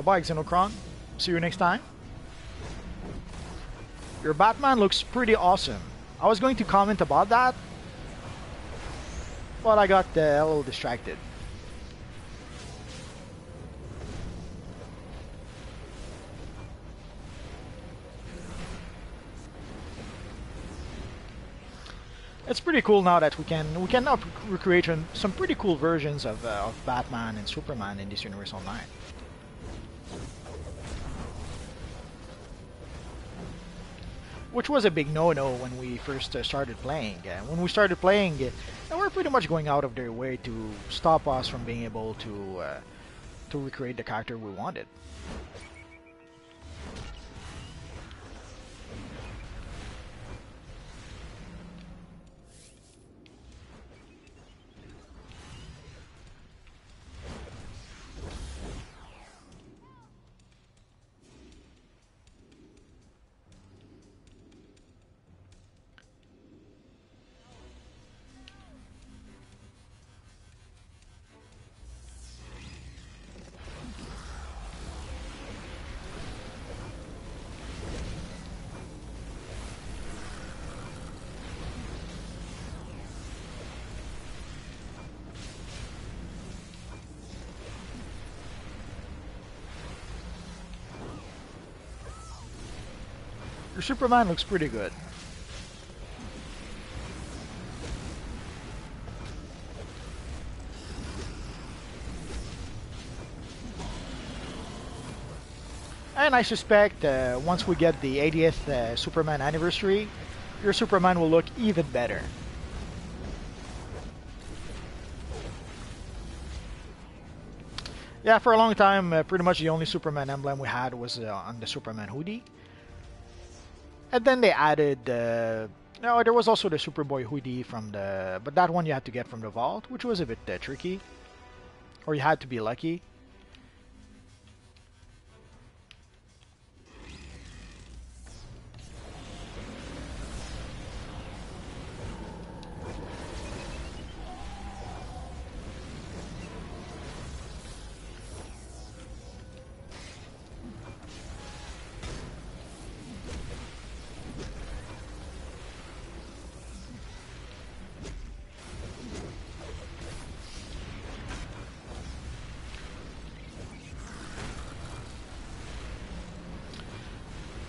Bye, Xenocron. See you next time. Your Batman looks pretty awesome. I was going to comment about that, but I got a little distracted. It's pretty cool now that we can now recreate some pretty cool versions of Batman and Superman in this universe online. Which was a big no-no when we first started playing. When we started playing, they were pretty much going out of their way to stop us from being able to recreate the character we wanted. Your Superman looks pretty good. And I suspect once we get the 80th Superman anniversary, your Superman will look even better. Yeah, for a long time, pretty much the only Superman emblem we had was on the Superman hoodie. And then they added, no, there was also the Superboy hoodie from the, but that one you had to get from the vault, which was a bit tricky. Or you had to be lucky.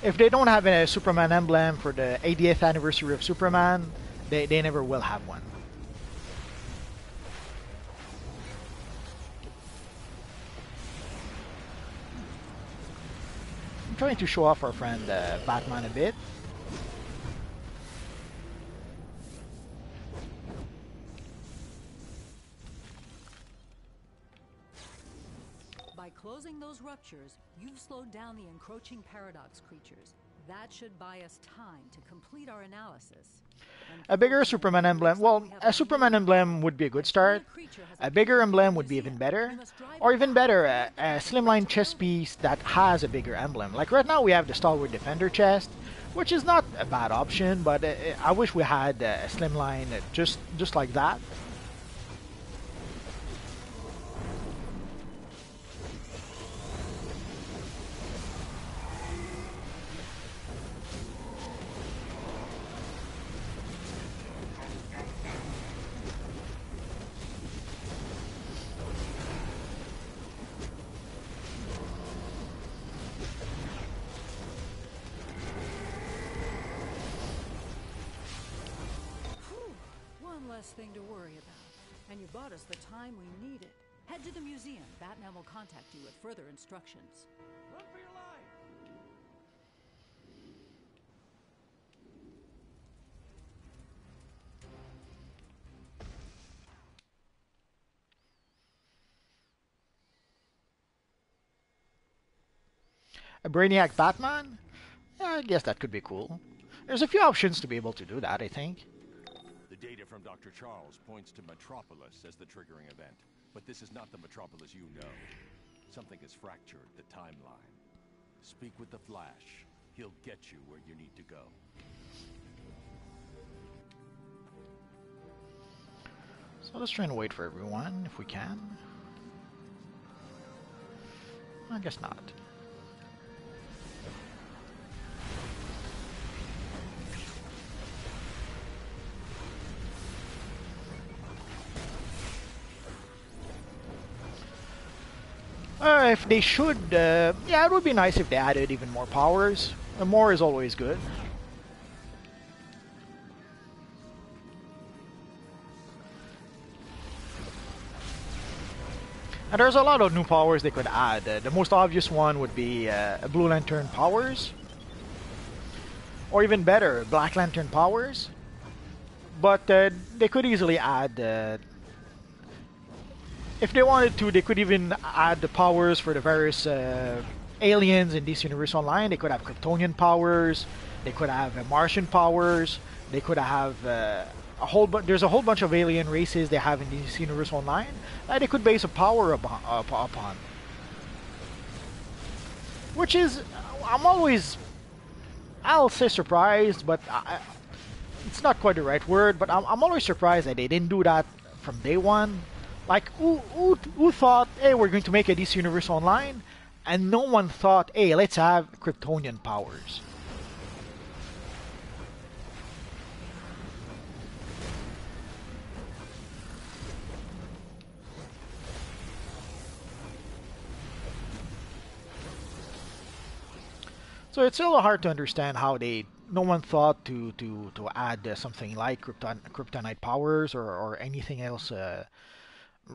If they don't have a Superman emblem for the 80th anniversary of Superman, they never will have one. I'm trying to show off our friend Batman a bit. By closing those ruptures, you've slowed down the encroaching paradox creatures. That should buy us time to complete our analysis. A bigger Superman emblem, well, a Superman emblem would be a good start. A bigger emblem would be even better. Or even better, a slimline chest piece that has a bigger emblem. Like right now we have the Stalwart Defender chest, which is not a bad option, but I wish we had a slimline just like that. less thing to worry about. And you bought us the time we needed. Head to the museum. Batman will contact you with further instructions. Run for your life! A Brainiac Batman? Yeah, I guess that could be cool. There's a few options to be able to do that, I think. The data from Dr. Charles points to Metropolis as the triggering event. But this is not the Metropolis you know. Something has fractured the timeline. Speak with the Flash. He'll get you where you need to go. So let's try and wait for everyone, if we can. I guess not. If they should, yeah, it would be nice if they added even more powers. More is always good. And there's a lot of new powers they could add. The most obvious one would be Blue Lantern powers. Or even better, Black Lantern powers. But they could easily add... if they wanted to, they could even add the powers for the various aliens in DC Universe Online. They could have Kryptonian powers. They could have Martian powers. They could have there's a whole bunch of alien races they have in DC Universe Online that they could base a power upon. Which is, I'll say surprised, but it's not quite the right word. But I'm always surprised that they didn't do that from day one. Like, who thought, hey, we're going to make a DC Universe Online? And no one thought, hey, let's have Kryptonian powers. So it's a little hard to understand how no one thought to add something like Kryptonite powers or anything else.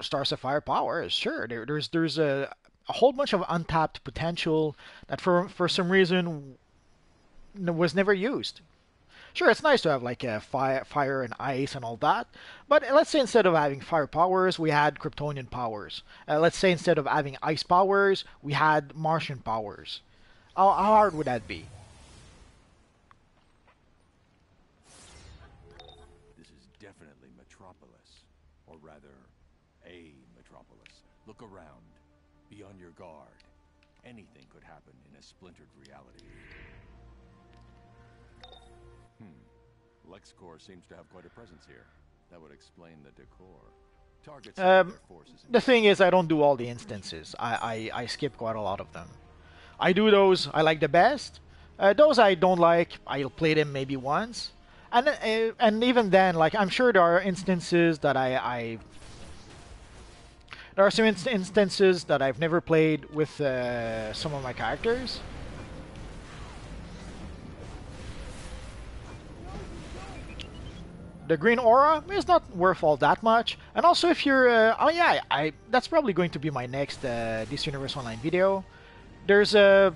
Star Sapphire powers, sure. There's a whole bunch of untapped potential that for some reason was never used. Sure, it's nice to have like fire and ice and all that, but let's say instead of having fire powers, we had Kryptonian powers. Let's say instead of having ice powers, we had Martian powers. How hard would that be? This is definitely Metropolis, or rather, a Metropolis. Look around. Be on your guard. Anything could happen in a splintered reality. LexCorp seems to have quite a presence here. That would explain the decor. Targets their forces. The thing is, I don't do all the instances. I skip quite a lot of them. I do those I like the best. Those I don't like, I'll play them maybe once. And even then, like, I'm sure there are instances that there are some instances that I've never played with some of my characters. The green aura is not worth all that much. And also if you're... oh yeah, that's probably going to be my next DC Universe Online video. There's a...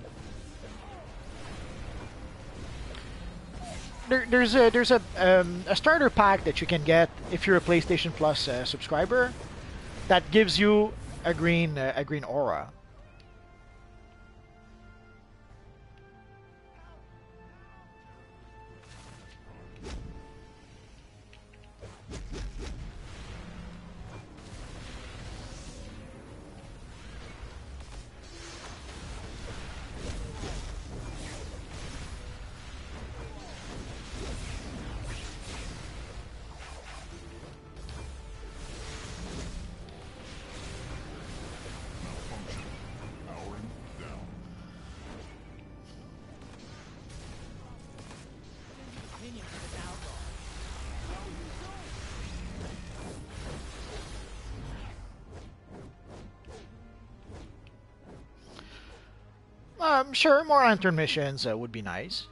There's a starter pack that you can get if you're a PlayStation Plus subscriber that gives you a green aura. Sure, more Lantern missions would be nice.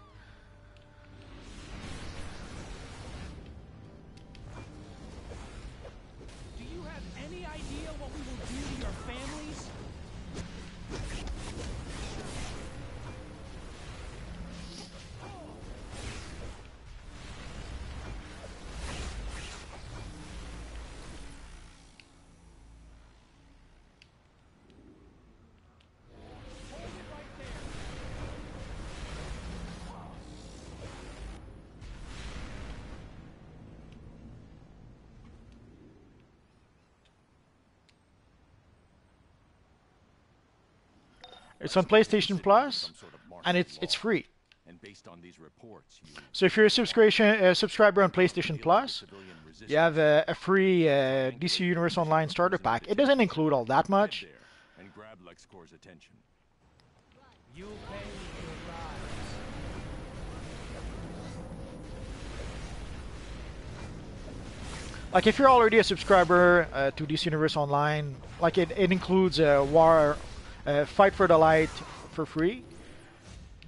It's on PlayStation Plus, and it's free. And based on these reports, So if you're a subscriber on PlayStation Plus, you have a free DC Universe Online starter pack. It doesn't include all that much. And grab LexCorp's attention. You pay your lives. Like if you're already a subscriber to DC Universe Online, like it includes Fight for the Light for free.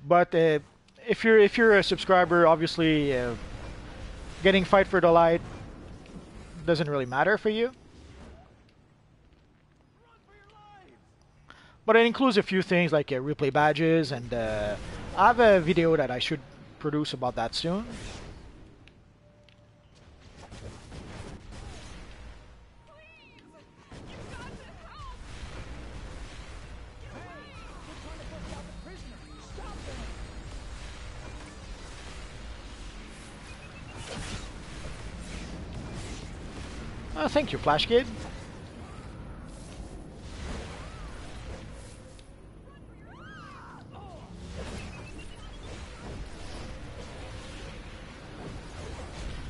But if you're a subscriber, obviously getting Fight for the Light doesn't really matter for you. But it includes a few things like replay badges, and I have a video that I should produce about that soon. Thank you, Flash Kid.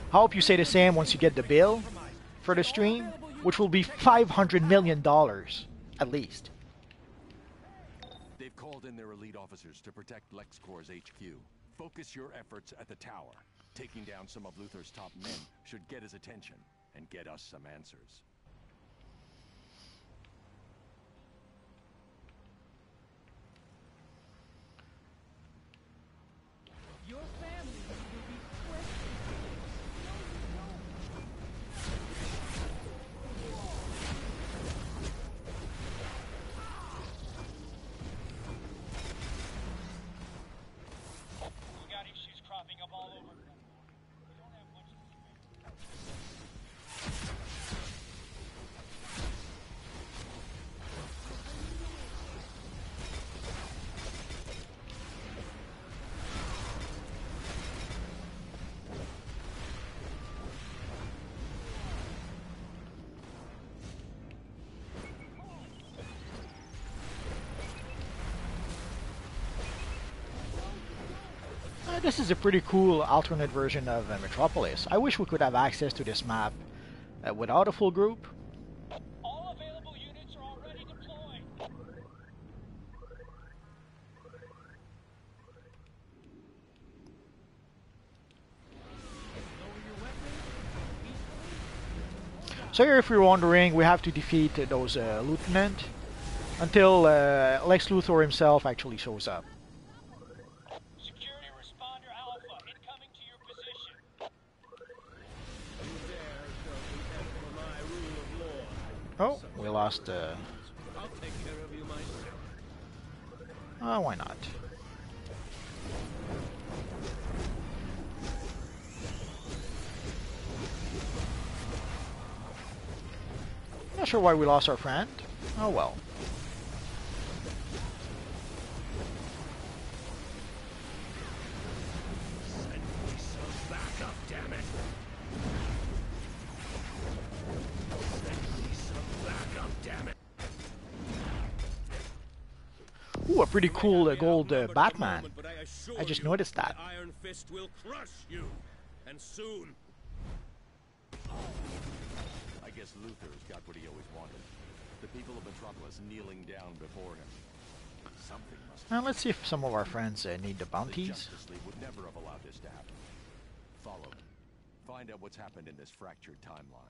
I hope you say the same once you get the bill for the stream, which will be $500 million, at least. They've called in their elite officers to protect LexCorp's HQ. Focus your efforts at the tower. Taking down some of Luthor's top men should get his attention and get us some answers. Your family will be questioned. We got issues cropping up all over. We don't have much This is a pretty cool alternate version of Metropolis. I wish we could have access to this map without a full group. All available units are already deployed. So here, if you're wondering, we have to defeat those lieutenant until Lex Luthor himself actually shows up. Security responder Alpha incoming to your position. Oh, we lost. I'll take care of you myself. Why not? Not sure why we lost our friend. Oh well. Send me some backup, damn it! Send me some backup, damn it! Ooh, a pretty cool gold Batman. I just noticed that. Iron Fist will crush you, and soon. I guess Luthor's got what he always wanted. The people of Metropolis kneeling down before him. Something must Now let's see if some of our friends need the The bounties. Justice League would never have allowed this to happen. Follow me. Find out what's happened in this fractured timeline.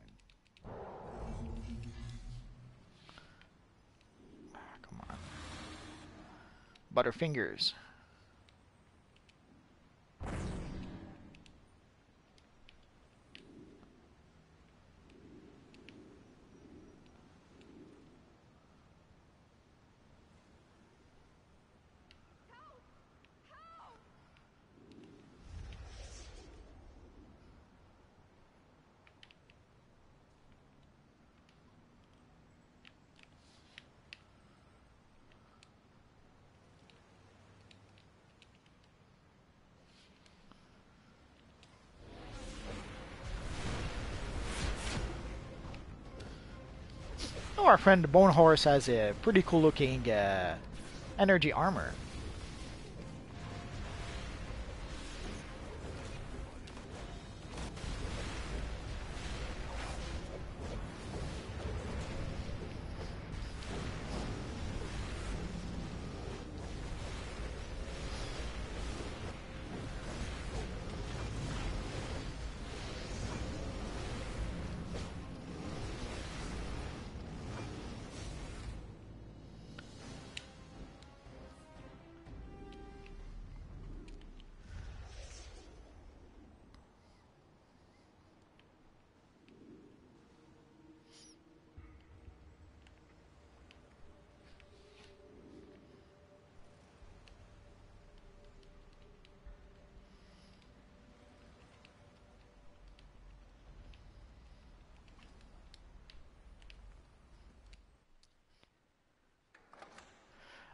Come on. Butterfingers. Oh, our friend the Bone Horse has a pretty cool looking Energy armor.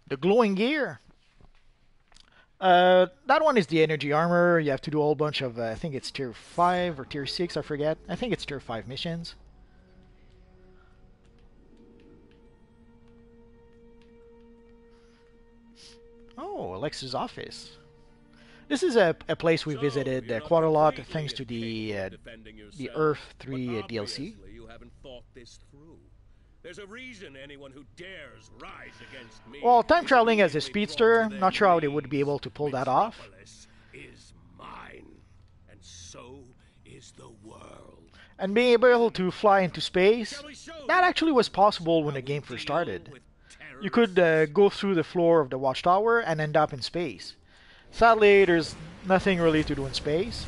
The glowing gear. That one is the energy armor. You have to do a whole bunch of, I think it's tier 5 or tier 6, I forget. I think it's tier 5 missions. Oh, Alex's office. This is a place we visited quite a lot thanks to the Earth 3 DLC. You haven't thought this through. There's a reason anyone who dares rise against me. Well, time traveling as a speedster, not sure how they would be able to pull that off. Is mine, and so is the world. And being able to fly into space, that actually was possible when the game first started. You could go through the floor of the watchtower and end up in space. Sadly, there's nothing really to do in space.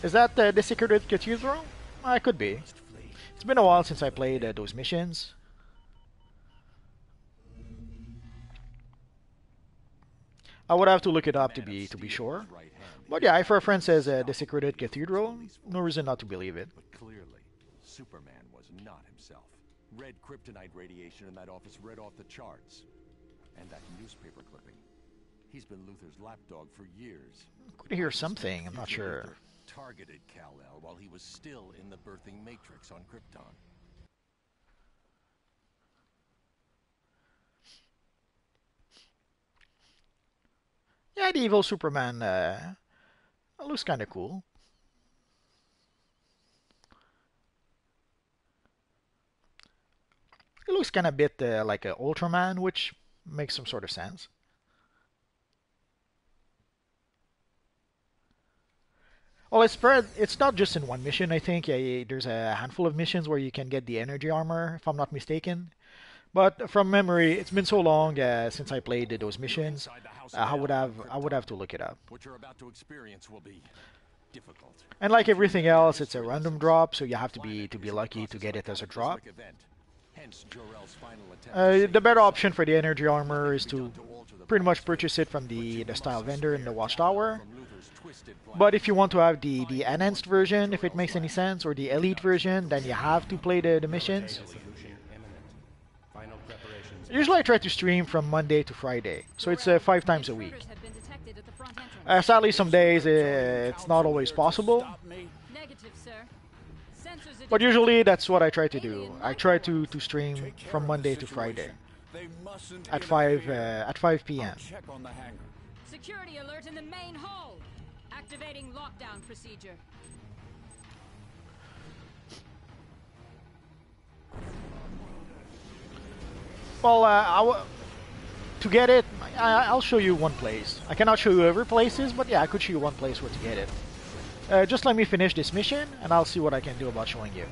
Is that the secret cathedral? It could be. It's been a while since I played those missions. I would have to look it up to be sure. But yeah, if our friend says desecrated cathedral, no reason not to believe it. But clearly, Superman was not himself. Red kryptonite radiation in that office read off the charts. And that newspaper clipping. He's been Luthor's lapdog for years. Could hear something, I'm not sure. Targeted Kal-El while he was still in the birthing matrix on Krypton. Yeah, the evil Superman looks kind of cool. It looks kind of a bit like an Ultraman, which makes some sort of sense. Well, it's spread. It's not just in one mission. I think there's a handful of missions where you can get the energy armor, if I'm not mistaken. But from memory, it's been so long since I played those missions. I would have to look it up. What you're about to experience will be difficult. And like everything else, it's a random drop, so you have to be lucky to get it as a drop. The better option for the energy armor is to pretty much purchase it from the style vendor in the watchtower. But if you want to have the enhanced version, if it makes any sense, or the elite version, then you have to play the missions. Usually I try to stream from Monday to Friday, so it's 5 times a week. Sadly, some days it's not always possible. But usually that's what I try to do. I try to stream from Monday to Friday at 5 p.m. Security alert in the main hold. Activating lockdown procedure. Well, to get it, I'll show you one place. I cannot show you every places, but yeah, I could show you one place where to get it. Just let me finish this mission, and I'll see what I can do about showing you.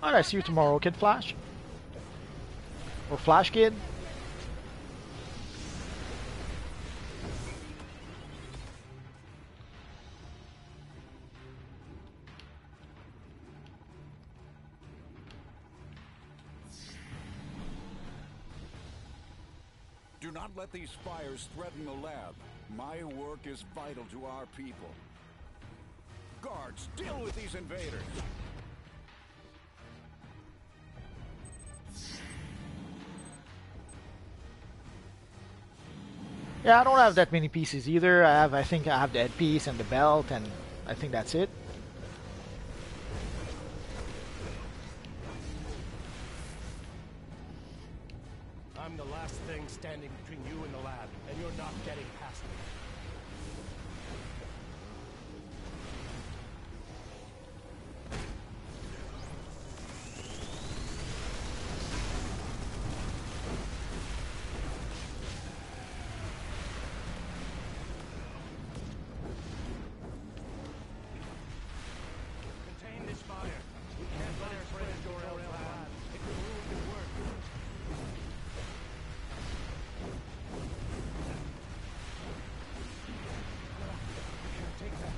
Alright, see you tomorrow, Kid Flash. Or Flash Kid. Do not let these fires threaten the lab. My work is vital to our people. Guards, deal with these invaders! Yeah, I don't have that many pieces either. I think I have the headpiece and the belt, and I think that's it. I'm the last thing standing between you and the lab, and you're not getting past me. Contain this fire. We can't let it spread to Jor-El's lab. It could ruin your work. Take that.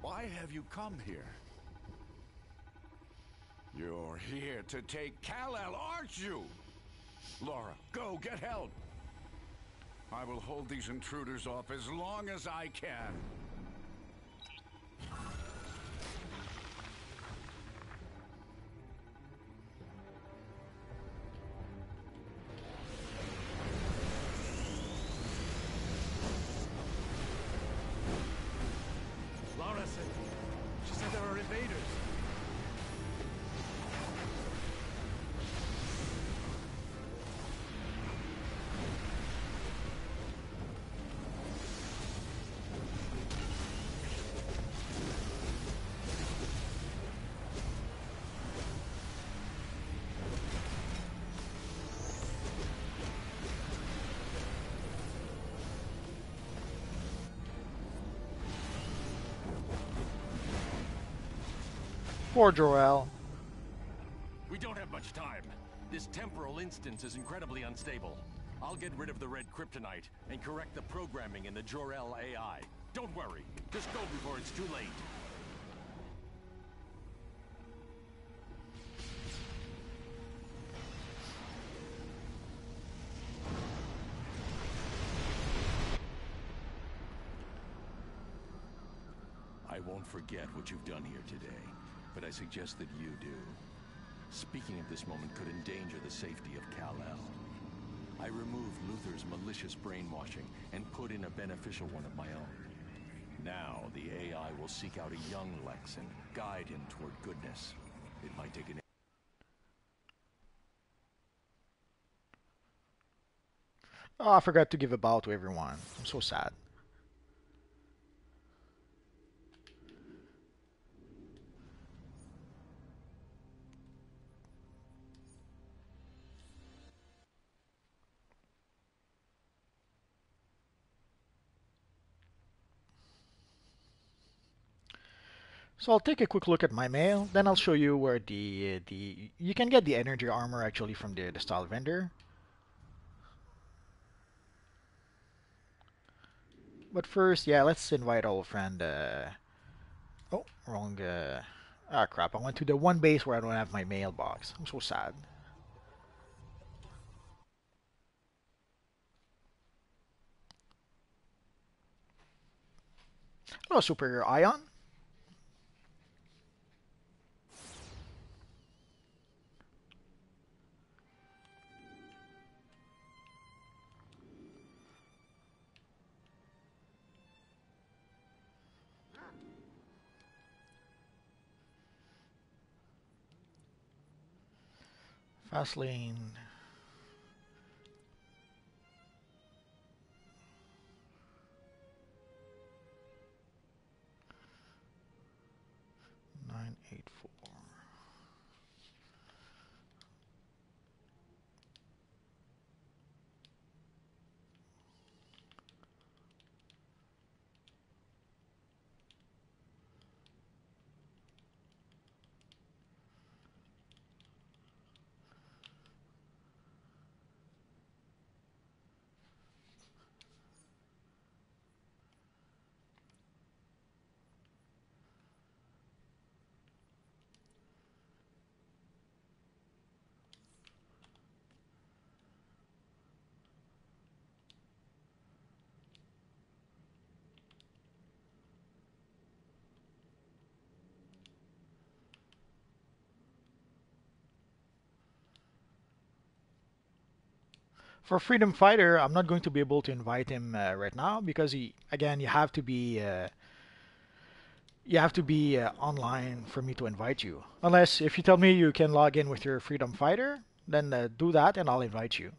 Why have you come here? You're here to take Kal-El, aren't you? Laura, go get help. I will hold these intruders off as long as I can. Laura said... She said there are invaders. Poor Jor-El. We don't have much time. This temporal instance is incredibly unstable. I'll get rid of the red kryptonite and correct the programming in the Jor-El AI. Don't worry. Just go before it's too late. I won't forget what you've done here today, but I suggest that you do. Speaking at this moment could endanger the safety of Kal-El. I removed Luther's malicious brainwashing and put in a beneficial one of my own. Now, the AI will seek out a young Lex and guide him toward goodness. It might take an... Oh, I forgot to give a bow to everyone. I'm so sad. So I'll take a quick look at my mail, then I'll show you where the you can get the energy armor actually from the style vendor. But first, yeah, let's invite our friend. Oh, wrong. Ah, crap! I went to the one base where I don't have my mailbox. I'm so sad. Hello, Superior Ion. Fast lane. For Freedom Fighter, I'm not going to be able to invite him right now because again, you have to be online for me to invite you. Unless if you tell me you can log in with your Freedom Fighter, then do that and I'll invite you.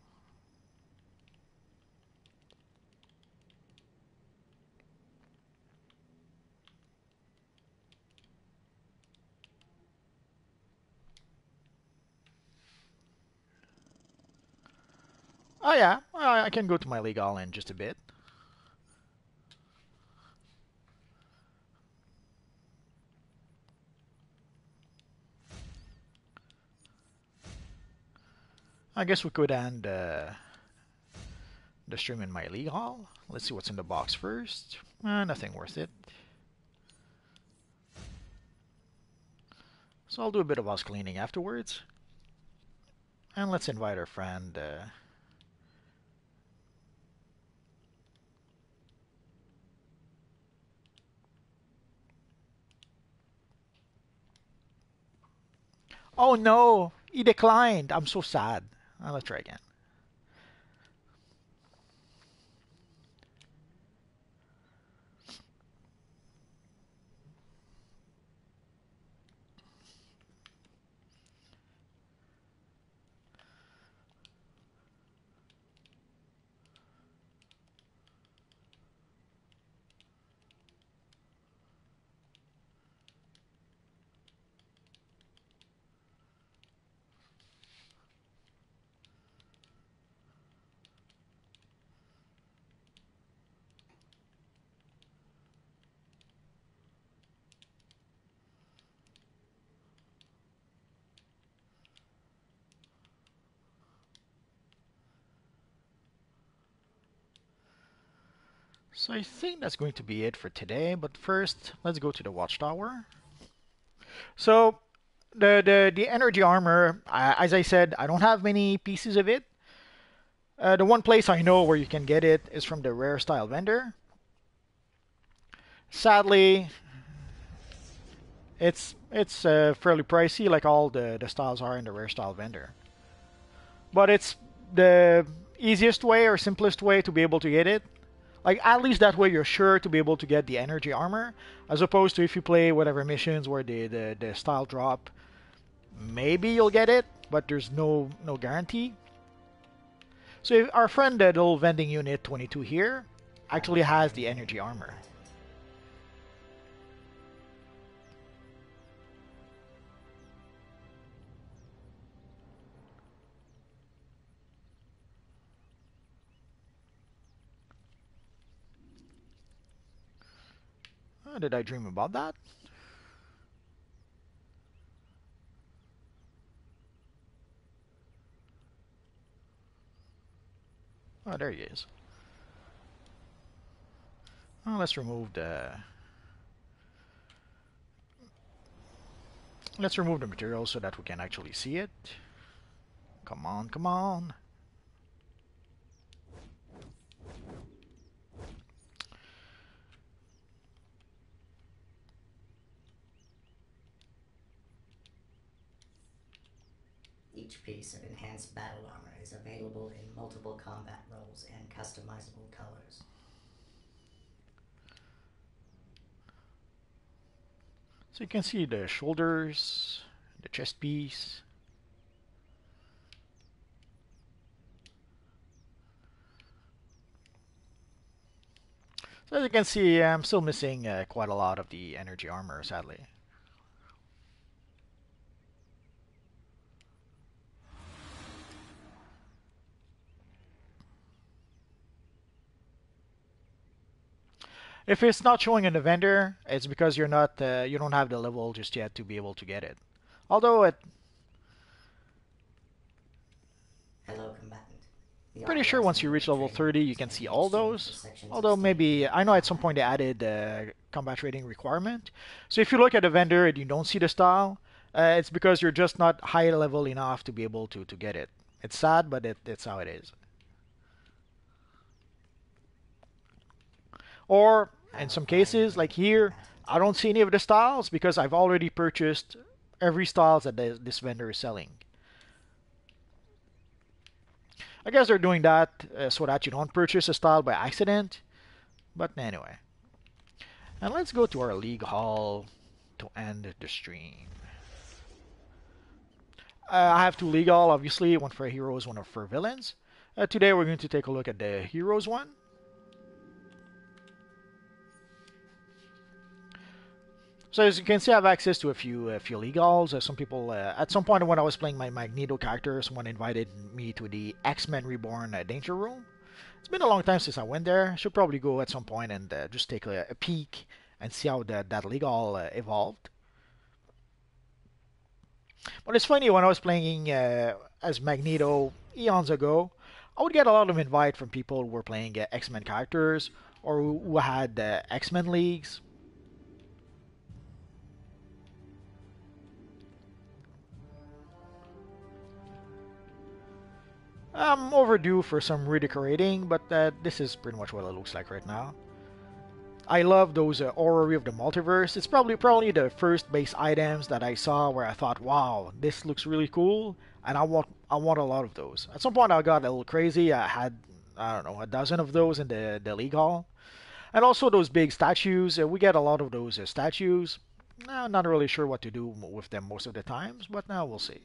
Oh yeah, I can go to my legal in just a bit. I guess we could end the stream in my league hall. Let's see what's in the box first. Nothing worth it. So I'll do a bit of house cleaning afterwards. And let's invite our friend. Oh no! He declined! I'm so sad. Let's try again. So I think that's going to be it for today, but first let's go to the watchtower. So the energy armor, as I said, I don't have many pieces of it. The one place I know where you can get it is from the rare style vendor. Sadly, it's fairly pricey, like all the styles are in the rare style vendor. But it's the easiest way or simplest way to be able to get it. Like, at least that way you're sure to be able to get the energy armor, as opposed to if you play whatever missions where the style drop, maybe you'll get it, but there's no guarantee. So our friend, the little vending unit 22 here, actually has the energy armor. Did I dream about that? Oh, there he is. Well, let's remove the material so that we can actually see it. Come on, come on. Each piece of enhanced battle armor is available in multiple combat roles and customizable colors. So you can see the shoulders, the chest piece. So as you can see, I'm still missing quite a lot of the energy armor, sadly. If it's not showing in the vendor, it's because you don't have the level just yet to be able to get it. Although Hello, combatant. Pretty sure once you reach level 30, you can see all those. Although maybe, I know at some point they added combat rating requirement. So if you look at a vendor and you don't see the style, it's because you're just not high level enough to be able to get it. It's sad, but it's how it is. Or in some cases, like here, I don't see any of the styles because I've already purchased every styles that this vendor is selling. I guess they're doing that so that you don't purchase a style by accident. But anyway. And let's go to our League Hall to end the stream. I have two League Hall, obviously, one for heroes, one for villains. Today we're going to take a look at the heroes one. So as you can see, I have access to a few League Halls. Some people, at some point when I was playing my Magneto character, someone invited me to the X-Men Reborn Danger Room. It's been a long time since I went there. I should probably go at some point and just take a peek and see how that League Hall evolved. But it's funny, when I was playing as Magneto eons ago, I would get a lot of invite from people who were playing X-Men characters or who had X-Men leagues. I'm overdue for some redecorating, but this is pretty much what it looks like right now. I love those Orrery of the Multiverse. It's probably the first base items that I saw where I thought, wow, this looks really cool, and I want a lot of those. At some point I got a little crazy. I had, I don't know, a dozen of those in the League Hall. And also those big statues. We get a lot of those statues. I'm not really sure what to do with them most of the times, but now we'll see.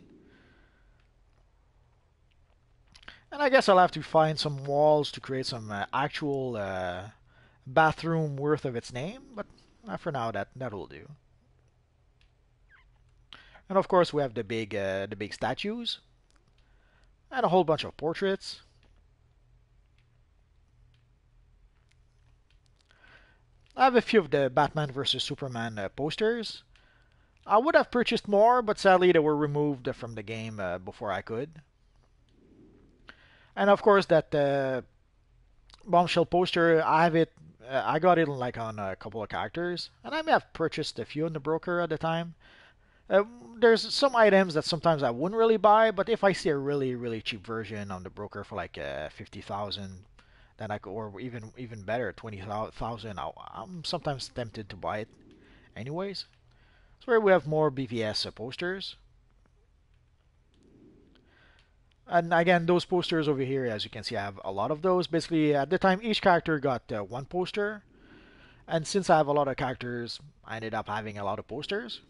And I guess I'll have to find some walls to create some actual bathroom worth of its name, but for now that will do. And of course we have the big statues and a whole bunch of portraits. I have a few of the Batman vs Superman posters. I would have purchased more, but sadly they were removed from the game before I could. And of course that Bombshell poster, I have it. I got it like on a couple of characters, and I may have purchased a few in the broker at the time. There's some items that sometimes I wouldn't really buy, but if I see a really cheap version on the broker for like 50,000, then I could, or even better, 20,000, I'm sometimes tempted to buy it. Anyways, so here we have more BVS posters. And again, those posters over here, as you can see, I have a lot of those. Basically, at the time, each character got one poster. And since I have a lot of characters, I ended up having a lot of posters.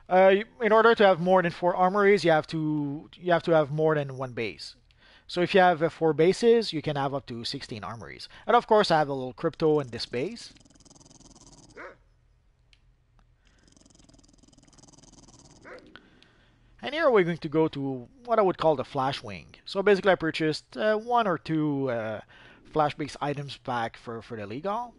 In order to have more than 4 armories, you have to have more than one base. So if you have 4 bases, you can have up to 16 armories. And of course, I have a little crypto in this base. And here we're going to go to what I would call the Flash Wing. So basically I purchased 1 or 2 Flash-based items pack for the League Hall.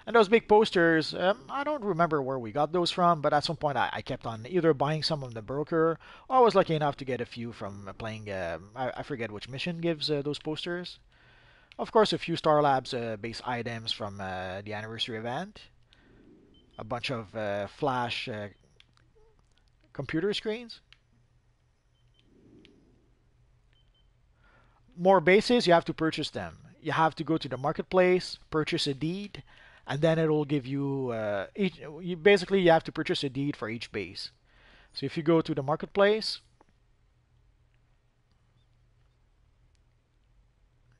And those big posters, I don't remember where we got those from, but at some point I kept on either buying some from the broker, or I was lucky enough to get a few from playing, I forget which mission gives those posters. Of course, a few Star Labs base items from the anniversary event. A bunch of Flash computer screens. More bases, you have to purchase them. You have to go to the marketplace, purchase a deed, and then it'll give you basically you have to purchase a deed for each base. So if you go to the marketplace,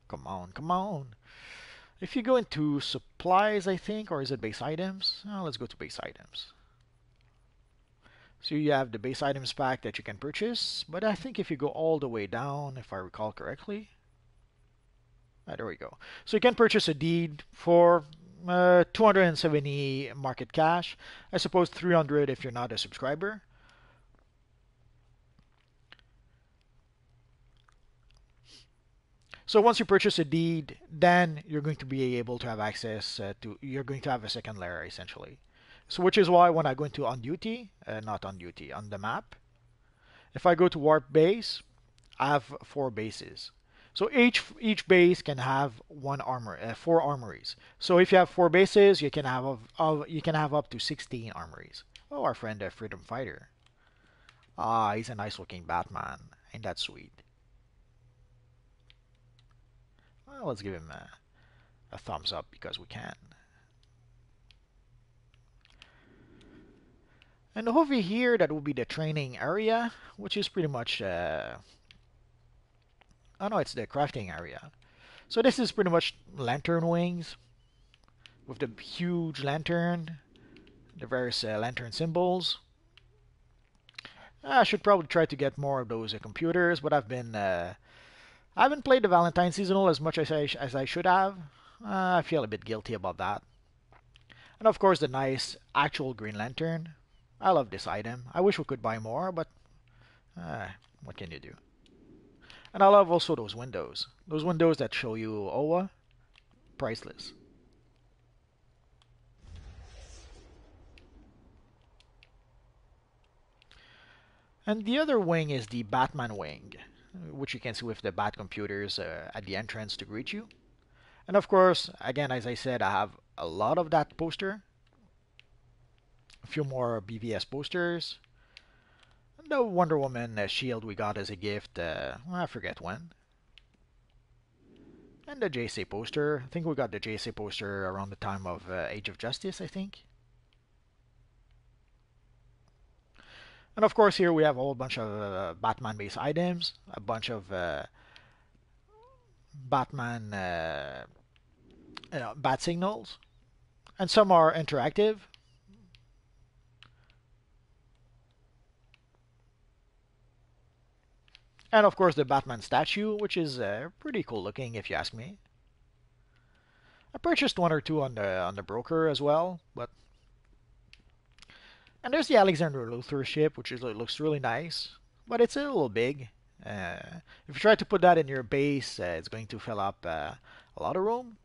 come on. If you go into supplies, I think, or is it base items? Let's go to base items. So you have the base items pack that you can purchase, but I think if you go all the way down, if I recall correctly, there we go. So you can purchase a deed for 270 market cash. I suppose 300 if you're not a subscriber. So once you purchase a deed, then you're going to be able to have access you're going to have a second layer essentially. So which is why when I go into on duty, not on duty, on the map, if I go to warp base, I have 4 bases. So each base can have 4 armories. So if you have 4 bases, you can have up to 16 armories. Oh, our friend Freedom Fighter. Ah, he's a nice looking Batman. Ain't that sweet? Well, let's give him a thumbs up because we can. And over here, that will be the training area, which is pretty much, oh no, it's the crafting area. So this is pretty much lantern wings with the huge lantern, the various lantern symbols. I should probably try to get more of those computers, but I haven't played the Valentine seasonal as much as I should have. I feel a bit guilty about that. And of course, the nice actual Green Lantern. I love this item. I wish we could buy more, but uh, what can you do? And I love also those windows. Those windows that show you OWA, priceless. And the other wing is the Batman wing, which you can see with the Bat computers at the entrance to greet you. And of course, again, as I said, I have a lot of that poster. A few more BVS posters. The Wonder Woman shield we got as a gift, I forget when. And the JSA poster. I think we got the JSA poster around the time of Age of Justice, I think. And of course, here we have a whole bunch of Batman-based items, a bunch of Batman bat signals, and some are interactive. And of course, the Batman statue, which is pretty cool looking, if you ask me. I purchased one or two on the broker as well, but and there's the Alexander Luthor ship, which looks really nice, but it's a little big. If you try to put that in your base, it's going to fill up a lot of room.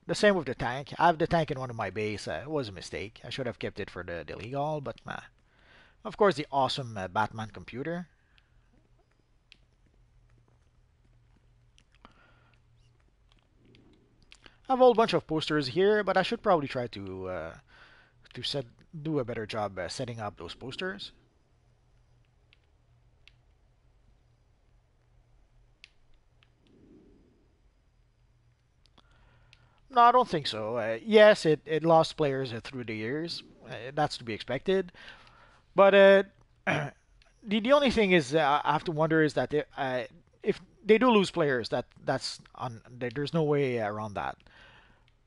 The same with the tank. I have the tank in one of my base. It was a mistake. I should have kept it for the legal, but of course the awesome Batman computer. I have a whole bunch of posters here, but I should probably try to do a better job setting up those posters. No, I don't think so. Yes, it lost players through the years. That's to be expected. But the only thing is I have to wonder is that if they do lose players, that's on. There's no way around that.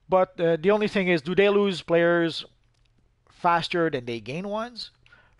But the only thing is, do they lose players faster than they gain ones?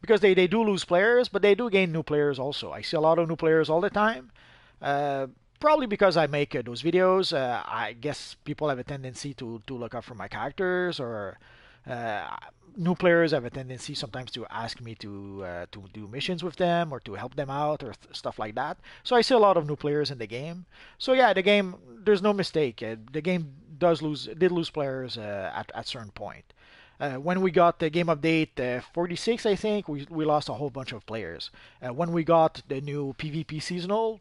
Because they do lose players, but they do gain new players also. I see a lot of new players all the time. Uh, Probably because I make those videos. I guess people have a tendency to look up for my characters, or uh, new players have a tendency sometimes to ask me to do missions with them or to help them out or stuff like that. So I see a lot of new players in the game. So yeah, the game, there's no mistake. The game did lose players at certain point. When we got the game update 46, I think we lost a whole bunch of players. When we got the new PvP seasonal,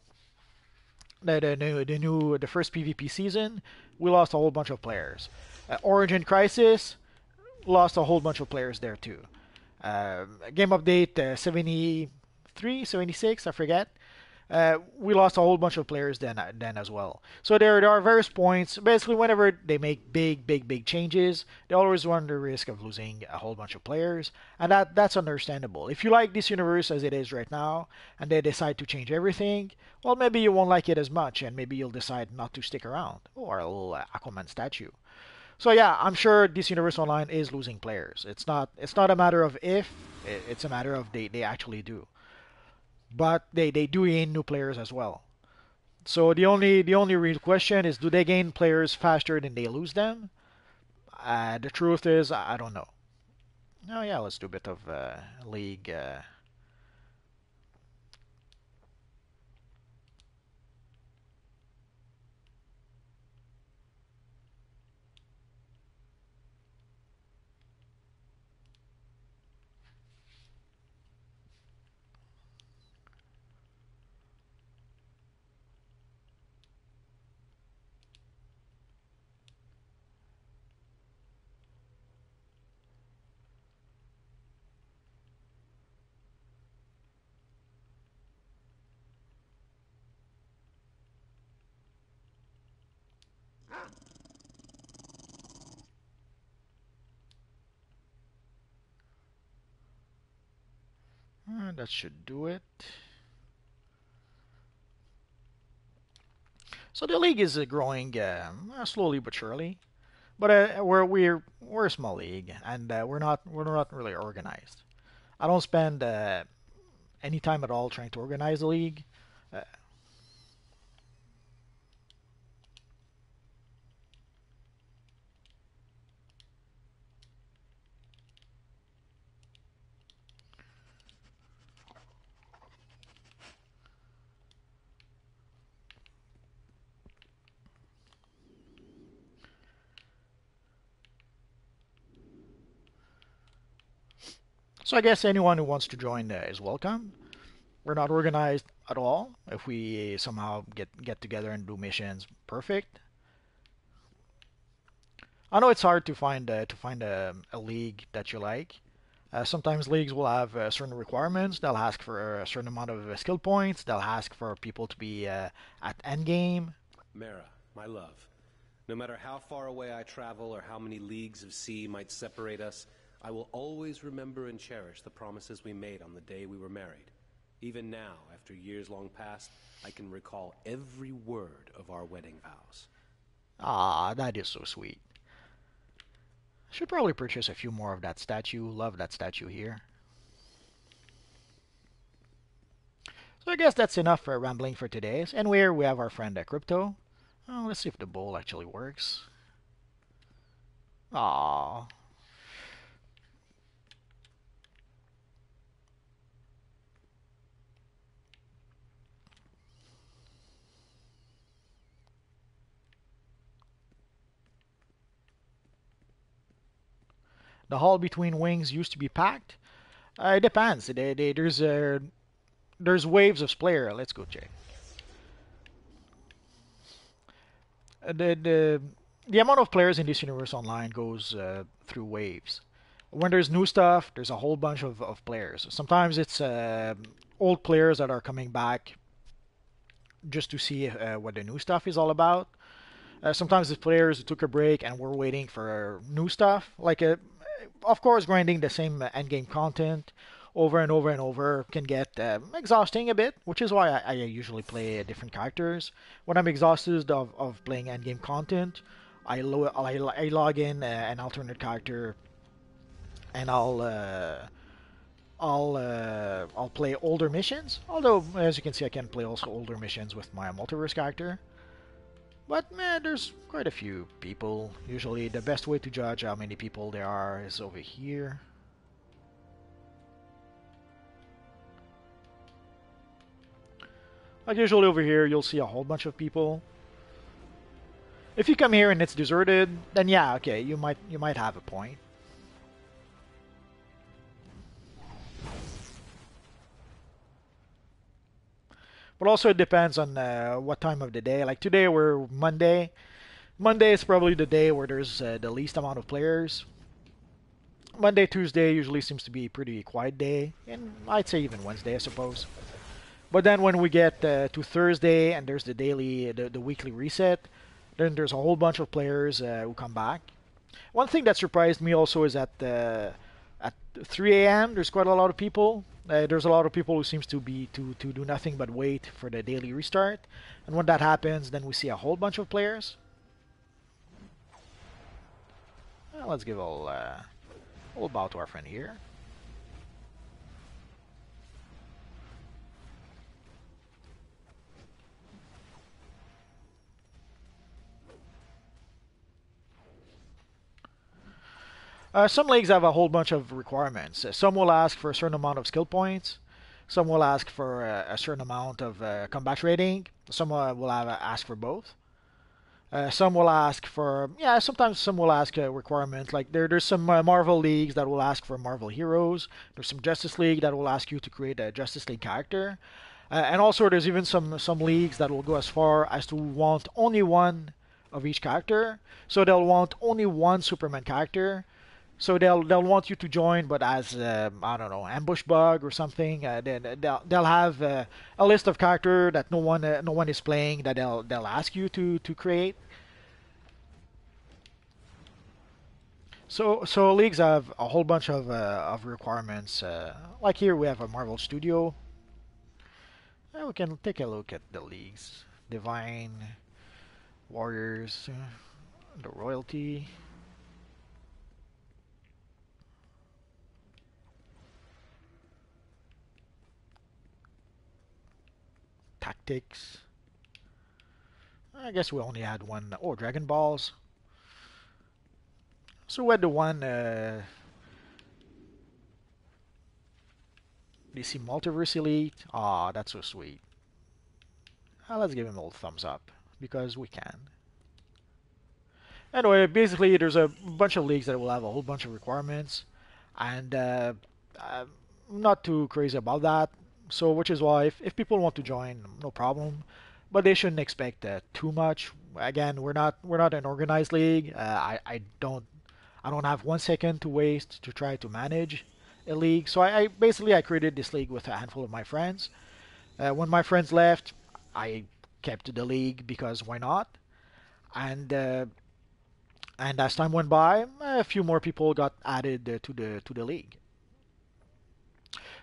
the first PvP season, we lost a whole bunch of players. Origin Crisis lost a whole bunch of players there too. Game update 73, 76, I forget. We lost a whole bunch of players then as well. So there are various points. Basically, whenever they make big changes, they always run the risk of losing a whole bunch of players, and that's understandable. If you like this universe as it is right now, and they decide to change everything, well, maybe you won't like it as much, and maybe you'll decide not to stick around. Or a little Aquaman statue. So yeah, I'm sure this universe online is losing players. It's not a matter of if, it's a matter of they actually do. But they do gain new players as well. So the only real question is, do they gain players faster than they lose them? The truth is, I don't know. Oh yeah, let's do a bit of league. That should do it. So the league is growing slowly but surely. But we're a small league, and we're not really organized. I don't spend any time at all trying to organize the league. Uh, so I guess anyone who wants to join is welcome. We're not organized at all. If we somehow get together and do missions, perfect. I know it's hard to find a league that you like. Sometimes leagues will have certain requirements. They'll ask for a certain amount of skill points. They'll ask for people to be at end game. Mara, my love, no matter how far away I travel or how many leagues of sea might separate us, I will always remember and cherish the promises we made on the day we were married. Even now, after years long past, I can recall every word of our wedding vows. Ah, that is so sweet. Should probably purchase a few more of that statue. Love that statue here. So I guess that's enough for rambling for today. And we have our friend Crypto. Oh, let's see if the bowl actually works. Ah. The hall between wings used to be packed. It depends. There's waves of player. Let's go check. The amount of players in this universe online goes through waves. When there's new stuff, there's a whole bunch of players. Sometimes it's old players that are coming back just to see what the new stuff is all about. Sometimes it's players who took a break and we're waiting for new stuff. Of course, grinding the same endgame content over and over and over can get exhausting a bit, which is why I usually play different characters. When I'm exhausted of playing endgame content, I log in an alternate character and I'll play older missions. Although, as you can see, I can play also older missions with my multiverse character. But man, there's quite a few people. Usually, the best way to judge how many people there are is over here. Like usually over here, you'll see a whole bunch of people. If you come here and it's deserted, then yeah, okay, you might have a point. But also it depends on what time of the day. Like today we're Monday. Monday is probably the day where there's the least amount of players. Monday, Tuesday usually seems to be a pretty quiet day, and I'd say even Wednesday, I suppose. But then when we get to Thursday and there's the weekly reset, then there's a whole bunch of players who come back. One thing that surprised me also is at 3 a.m. there's quite a lot of people. There's a lot of people who seems to do nothing but wait for the daily restart, and when that happens, then we see a whole bunch of players. Well, let's give a little bow to our friend here. Some leagues have a whole bunch of requirements. Some will ask for a certain amount of skill points. Some will ask for a certain amount of combat rating. Some will ask for both. Some will ask for, yeah, sometimes some will ask requirements. Like there's some Marvel leagues that will ask for Marvel heroes. There's some Justice League that will ask you to create a Justice League character. And also there's even some leagues that will go as far as to want only one of each character. So they'll want only one Superman character. So they'll want you to join, but as I don't know, ambush bug or something. They'll have a list of character that no one is playing that they'll ask you to create. So leagues have a whole bunch of requirements. Like here we have a Marvel Studio. We can take a look at the leagues. Divine, Warriors, the Royalty. Tactics. I guess we only had one. Oh, Dragon Balls. So we had the one DC Multiverse Elite. Aw, that's so sweet. Let's give him a little thumbs up because we can. Anyway, basically, there's a bunch of leagues that will have a whole bunch of requirements, and I'm not too crazy about that. So, which is why if people want to join, no problem, but they shouldn't expect too much. Again, we're not an organized league. I don't have 1 second to waste to try to manage a league. So I basically I created this league with a handful of my friends. When my friends left, I kept the league because why not? And and as time went by, a few more people got added to the league.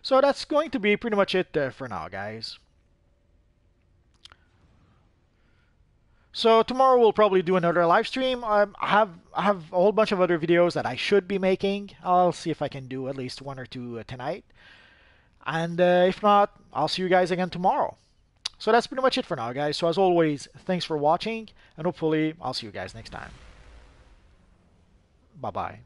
So that's going to be pretty much it for now, guys. So tomorrow we'll probably do another live stream. I have a whole bunch of other videos that I should be making. I'll see if I can do at least one or two tonight. And if not, I'll see you guys again tomorrow. So that's pretty much it for now, guys. So as always, thanks for watching, and hopefully I'll see you guys next time. Bye-bye.